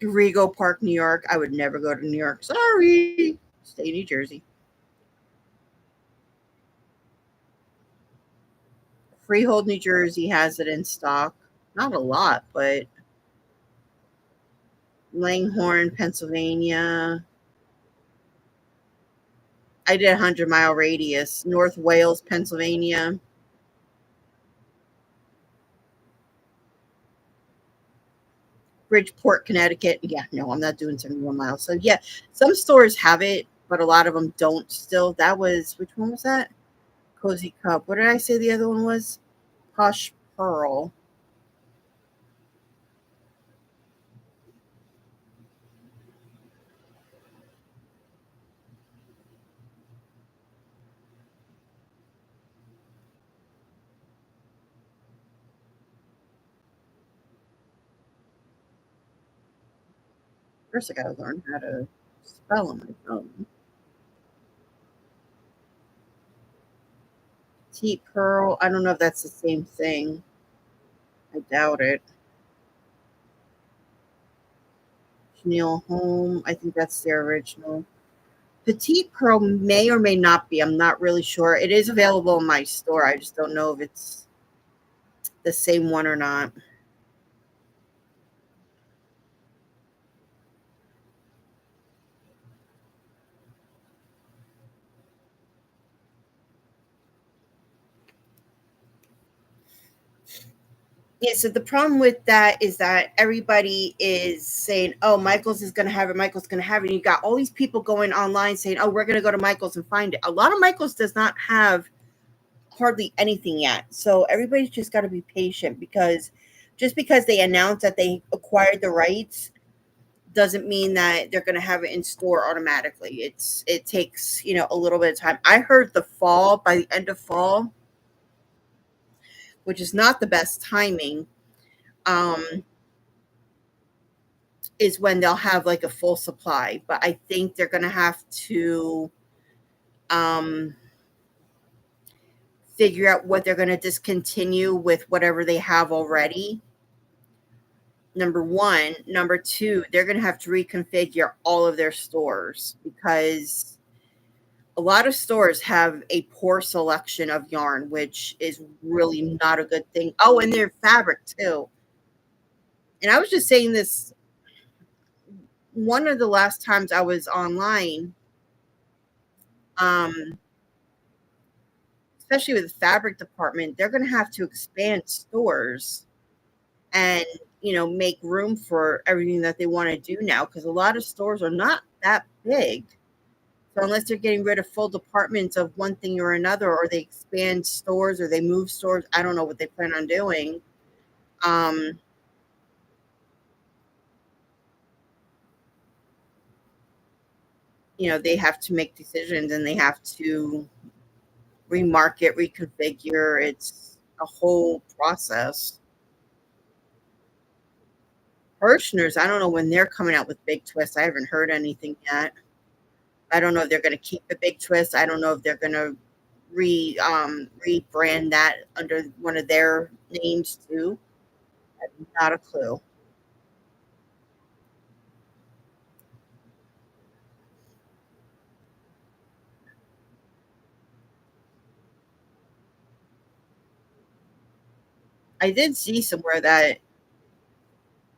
Rego Park, New York. I would never go to New York. Sorry. Stay in New Jersey. Freehold, New Jersey has it in stock. Not a lot, but Langhorne, Pennsylvania. I did a 100-mile radius. North Wales, Pennsylvania. Bridgeport, Connecticut. Yeah, no, I'm not doing 71 miles. So, yeah, some stores have it, but a lot of them don't still. That was, which one was that? Cozy Cup. What did I say the other one was? Posh Pearl. First, I got to learn how to spell on my phone. Tea Pearl. I don't know if that's the same thing. I doubt it. Chanel Home. I think that's their original. Petite Pearl may or may not be. I'm not really sure. It is available in my store. I just don't know if it's the same one or not. Yeah, so the problem with that is that everybody is saying, "Oh, Michaels is going to have it. Michaels going to have it." And you got all these people going online saying, "Oh, we're going to go to Michaels and find it." A lot of Michaels does not have hardly anything yet. So everybody's just got to be patient because just because they announce that they acquired the rights doesn't mean that they're going to have it in store automatically. It takes, a little bit of time. I heard the fall, by the end of fall, which is not the best timing, um is when they'll have like a full supply, but I think they're going to have to um figure out what they're going to discontinue with whatever they have already. Number one. Number two, they're going to have to reconfigure all of their stores because a lot of stores have a poor selection of yarn, which is really not a good thing. Oh, and their fabric too. And I was just saying this one of the last times I was online, um, especially with the fabric department, they're going to have to expand stores and make room for everything that they want to do now because a lot of stores are not that big. So unless they're getting rid of full departments of one thing or another, or they expand stores or they move stores, I don't know what they plan on doing. Um, they have to make decisions and they have to remarket, reconfigure. It's a whole process. Hirschner's, I don't know when they're coming out with big twists. I haven't heard anything yet. I don't know if they're going to keep the big twist. I don't know if they're going to rebrand that under one of their names too. I have not a clue. I did see somewhere that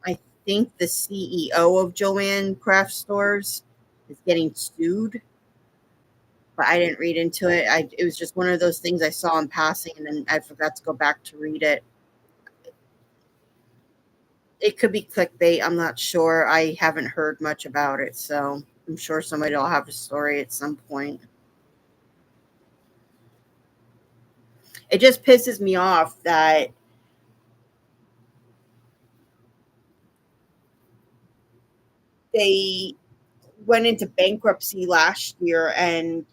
I think the CEO of Joanne Craft Stores is getting sued, but I didn't read into it. It was just one of those things I saw in passing, and then I forgot to go back to read it. It could be clickbait. I'm not sure. I haven't heard much about it, so I'm sure somebody will have a story at some point. It just pisses me off that they went into bankruptcy last year, and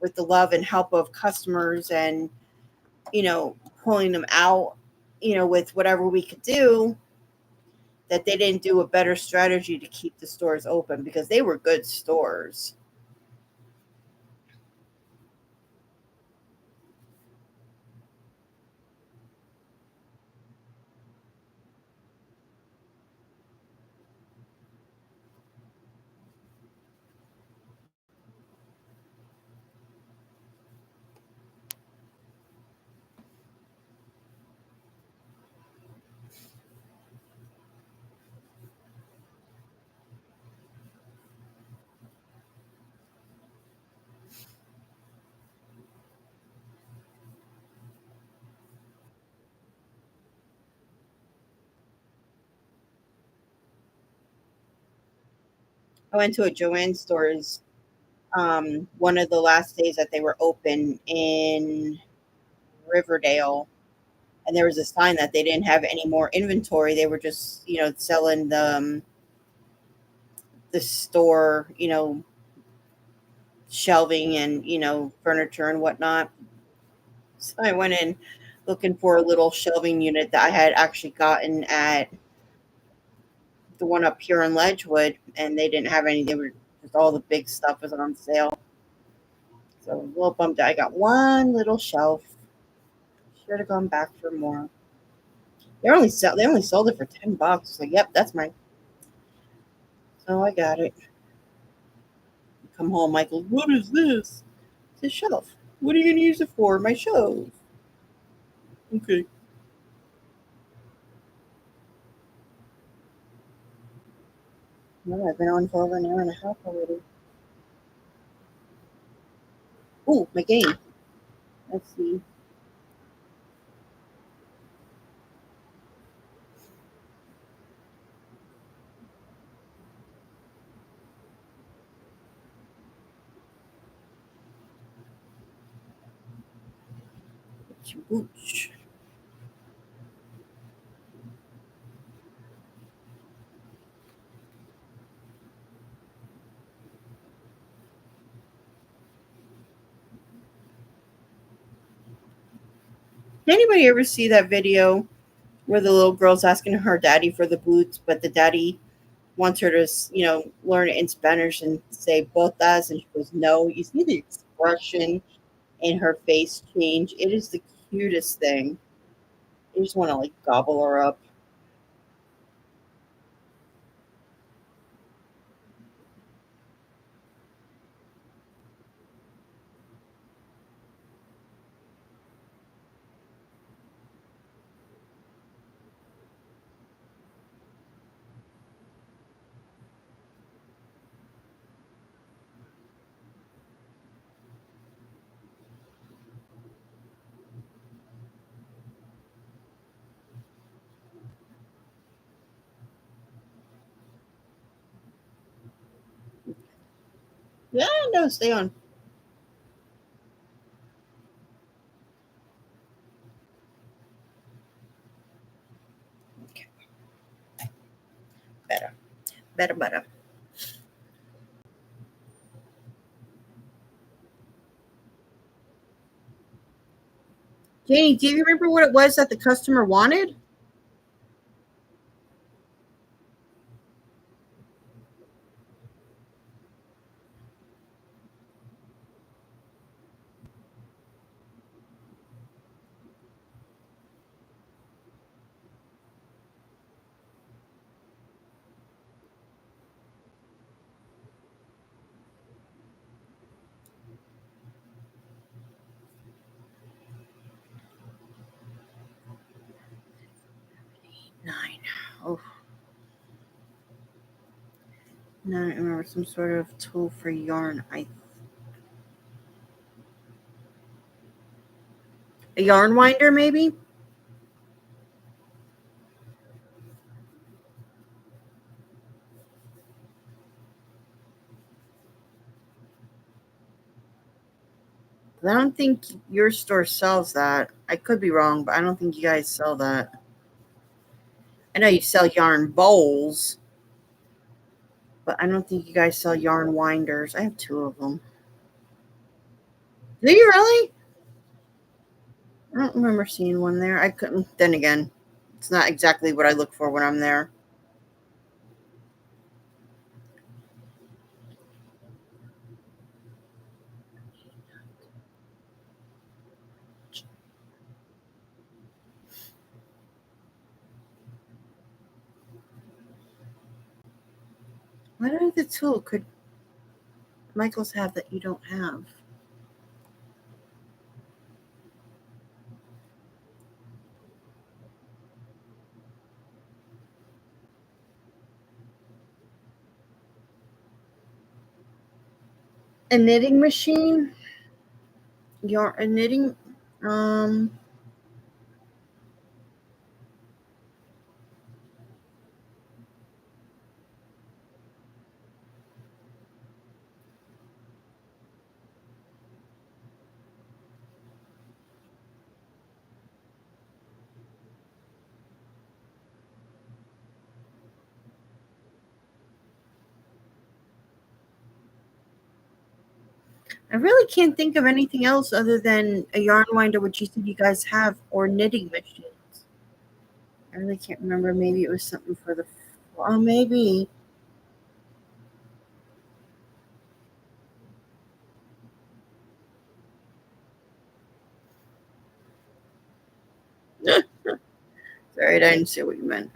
with the love and help of customers, and pulling them out, with whatever we could do, that they didn't do a better strategy to keep the stores open, because they were good stores. I went to a Joanne stores, one of the last days that they were open in Riverdale, and there was a sign that they didn't have any more inventory. They were just, selling the store, shelving and, furniture and whatnot. So I went in looking for a little shelving unit that I had actually gotten at the one up here in Ledgewood, and they didn't have any. They were just, all the big stuff was on sale. So I was a little bummed out. I got one little shelf. Should have gone back for more. They only sold it for $10. So yep, that's mine. So I got it. Come home, Michael. What is this? It's a shelf. What are you gonna use it for? My shelf. Okay. No, I've been on for over an hour and a half already. Ooh, my game. Let's see. Booch. Anybody ever see that video where the little girl's asking her daddy for the boots, but the daddy wants her to, learn it in Spanish and say botas, and she goes no. You see the expression in her face change. It is the cutest thing. You just want to like gobble her up. Yeah, no, stay on. Okay, better, better, better. Janie, do you remember what it was that the customer wanted? No, I don't remember, some sort of tool for yarn. A yarn winder, maybe? I don't think your store sells that. I could be wrong, but I don't think you guys sell that. I know you sell yarn bowls, but I don't think you guys sell yarn winders. I have two of them. Do you really? I don't remember seeing one there. I couldn't. Then again, it's not exactly what I look for when I'm there. What other tool could Michaels have that you don't have? A knitting machine? A knitting? Um, I really can't think of anything else other than a yarn winder, which you said you guys have, or knitting machines. I really can't remember. Maybe it was something for the. Oh, maybe. Sorry, I didn't see what you meant.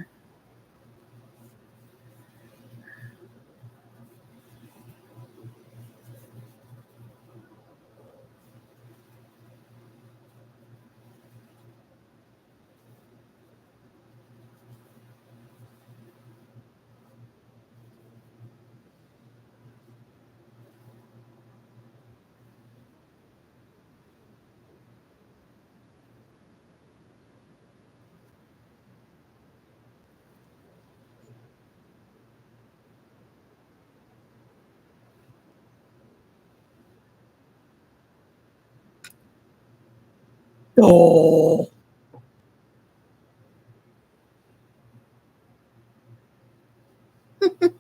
Oh,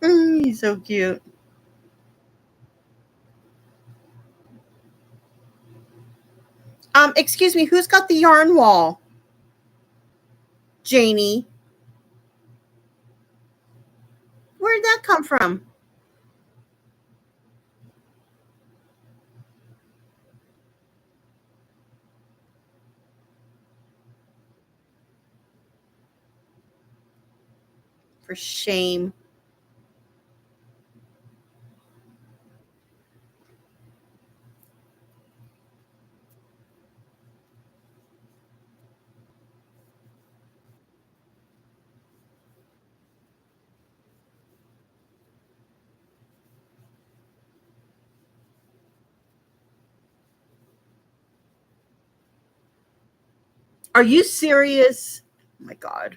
he's so cute. Excuse me, who's got the yarn wall? Janie. Where did that come from? For shame. Are you serious? Oh my God.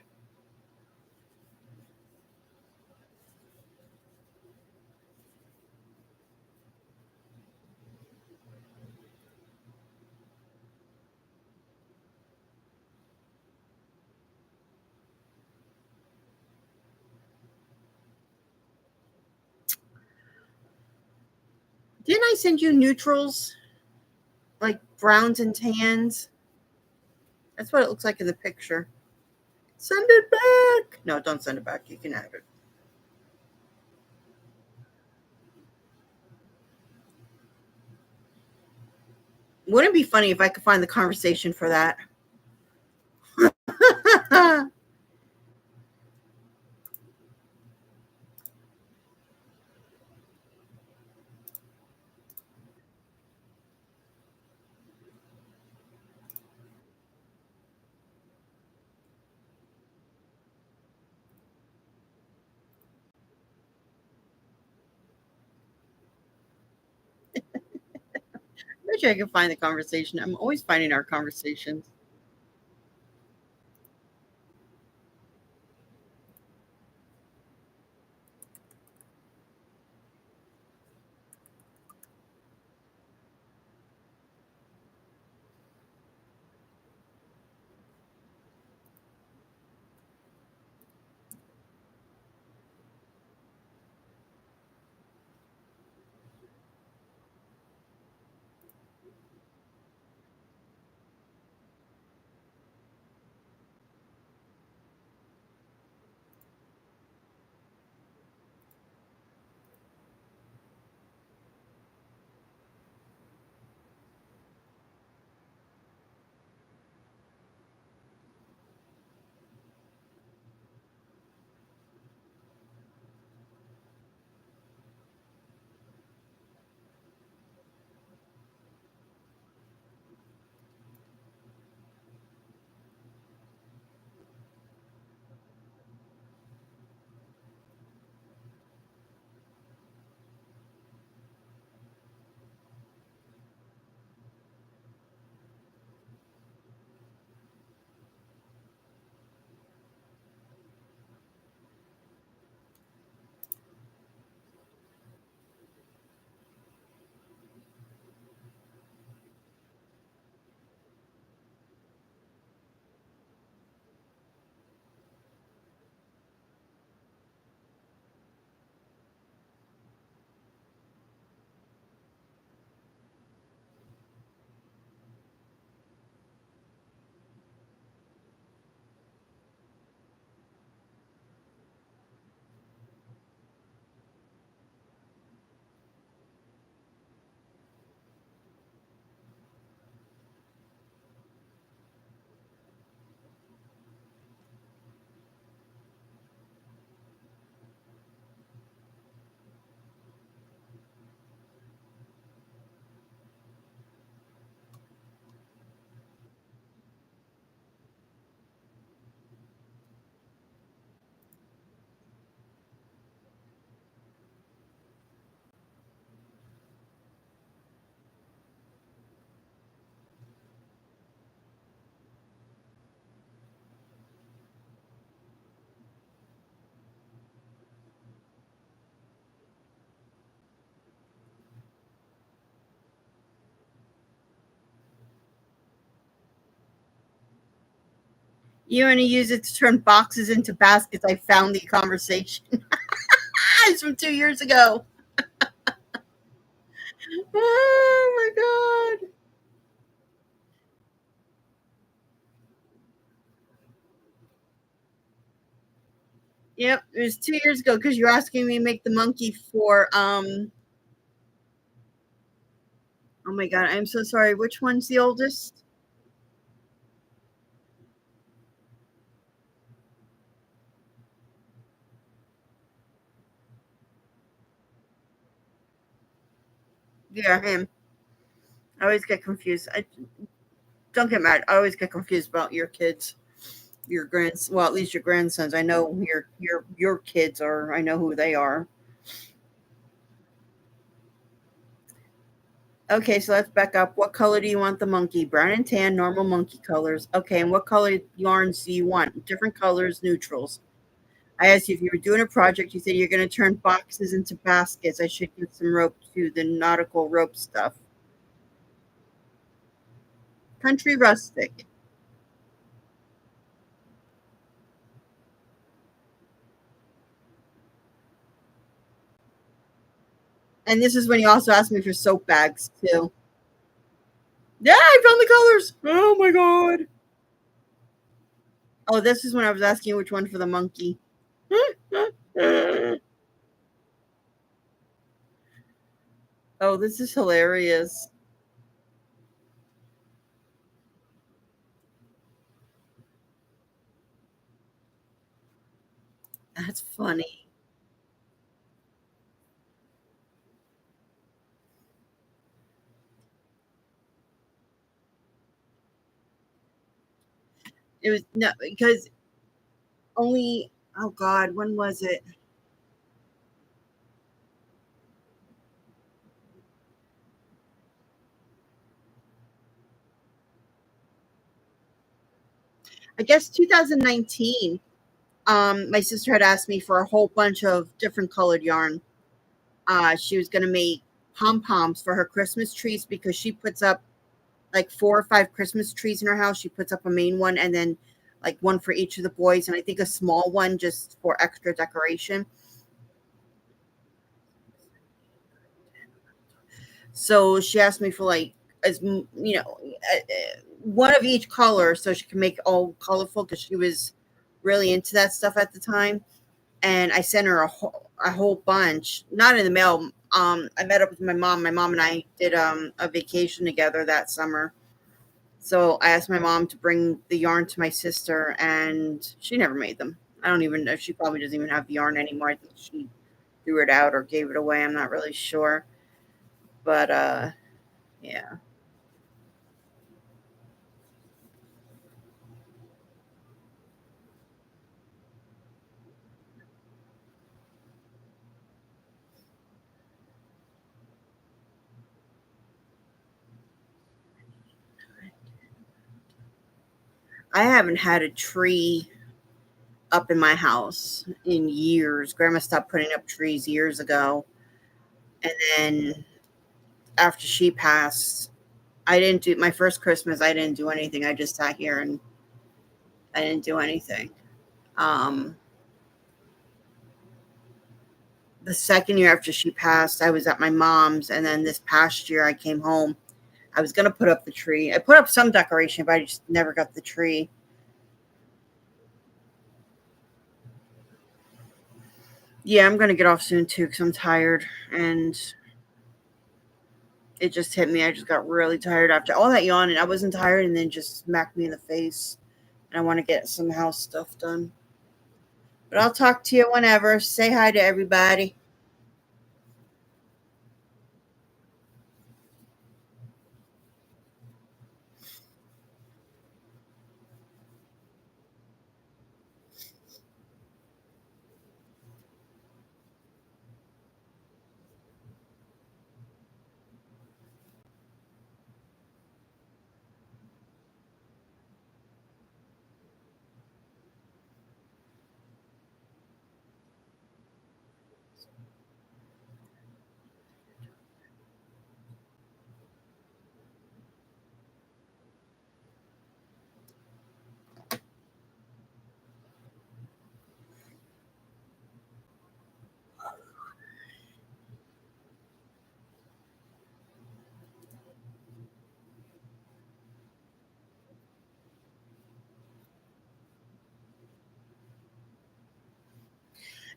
Didn't I send you neutrals? Like browns and tans? That's what it looks like in the picture. Send it back. No, don't send it back. You can have it. Wouldn't it be funny if I could find the conversation for that? wish I could find the conversation. I'm always finding our conversations. You want to use it to turn boxes into baskets. I found the conversation. It's from 2 years ago. Oh my god. Yep, it was 2 years ago because you're asking me to make the monkey for oh my god, I'm so sorry. Which one's the oldest? Yeah, him. I always get confused. I don't get mad. I always get confused about your kids. Your grands well, at least your grandsons. I know your kids are I know who they are. Okay, so let's back up. What color do you want the monkey? Brown and tan, normal monkey colors. Okay, and what color yarns do you want? Different colors, neutrals. I asked you if you were doing a project. You said you're going to turn boxes into baskets. I should get some rope to the nautical rope stuff. Country rustic. And this is when you also asked me for soap bags too. Yeah, I found the colors. Oh my god. Oh, this is when I was asking which one for the monkey. Oh, this is hilarious. That's funny. It was no because only oh god, when was it? I guess 2019. My sister had asked me for a whole bunch of different colored yarn. She was going to make pom poms for her Christmas trees because she puts up like 4 or 5 Christmas trees in her house. She puts up a main one and then like one for each of the boys, and I think a small one just for extra decoration. So she asked me for like one of each color so she can make it all colorful because she was really into that stuff at the time. And I sent her a whole bunch, not in the mail. I met up with my mom. My mom and I did a vacation together that summer. So I asked my mom to bring the yarn to my sister, and she never made them. I don't even know. She probably doesn't even have the yarn anymore. I think she threw it out or gave it away. I'm not really sure. But yeah. I haven't had a tree up in my house in years. Grandma stopped putting up trees years ago. And then after she passed, I didn't do my first Christmas. I didn't do anything. I just sat here and I didn't do anything. Um, the second year after she passed, I was at my mom's. And then this past year, I came home. I was going to put up the tree. I put up some decoration, but I just never got the tree. Yeah, I'm going to get off soon too because I'm tired. And it just hit me. I just got really tired after all that yawning. I wasn't tired and then just smacked me in the face. And I want to get some house stuff done. But I'll talk to you whenever. Say hi to everybody.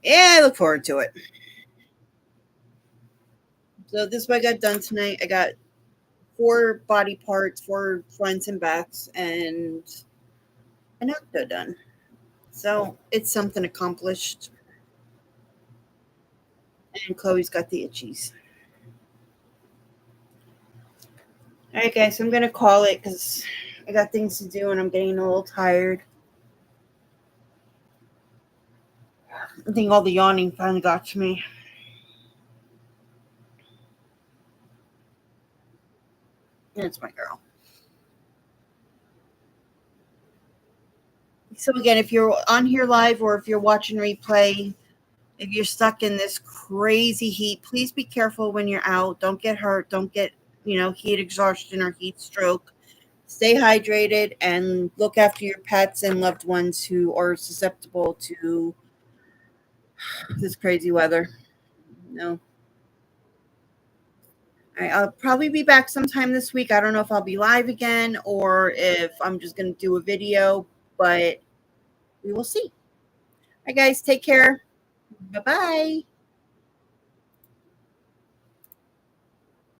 Yeah, I look forward to it. So this is what I got done tonight. I got 4 body parts, 4 fronts and backs, and an octo done. So it's something accomplished. And Chloe's got the itchies. All right, guys, so I'm going to call it because I got things to do and I'm getting a little tired. I think all the yawning finally got to me. That's my girl. So again, if you're on here live or if you're watching replay, if you're stuck in this crazy heat, please be careful when you're out. Don't get hurt. Don't get, heat exhaustion or heat stroke. Stay hydrated and look after your pets and loved ones who are susceptible to this crazy weather. No. All right, I'll probably be back sometime this week. I don't know if I'll be live again or if I'm just going to do a video, but we will see. All right, guys, take care. Bye bye.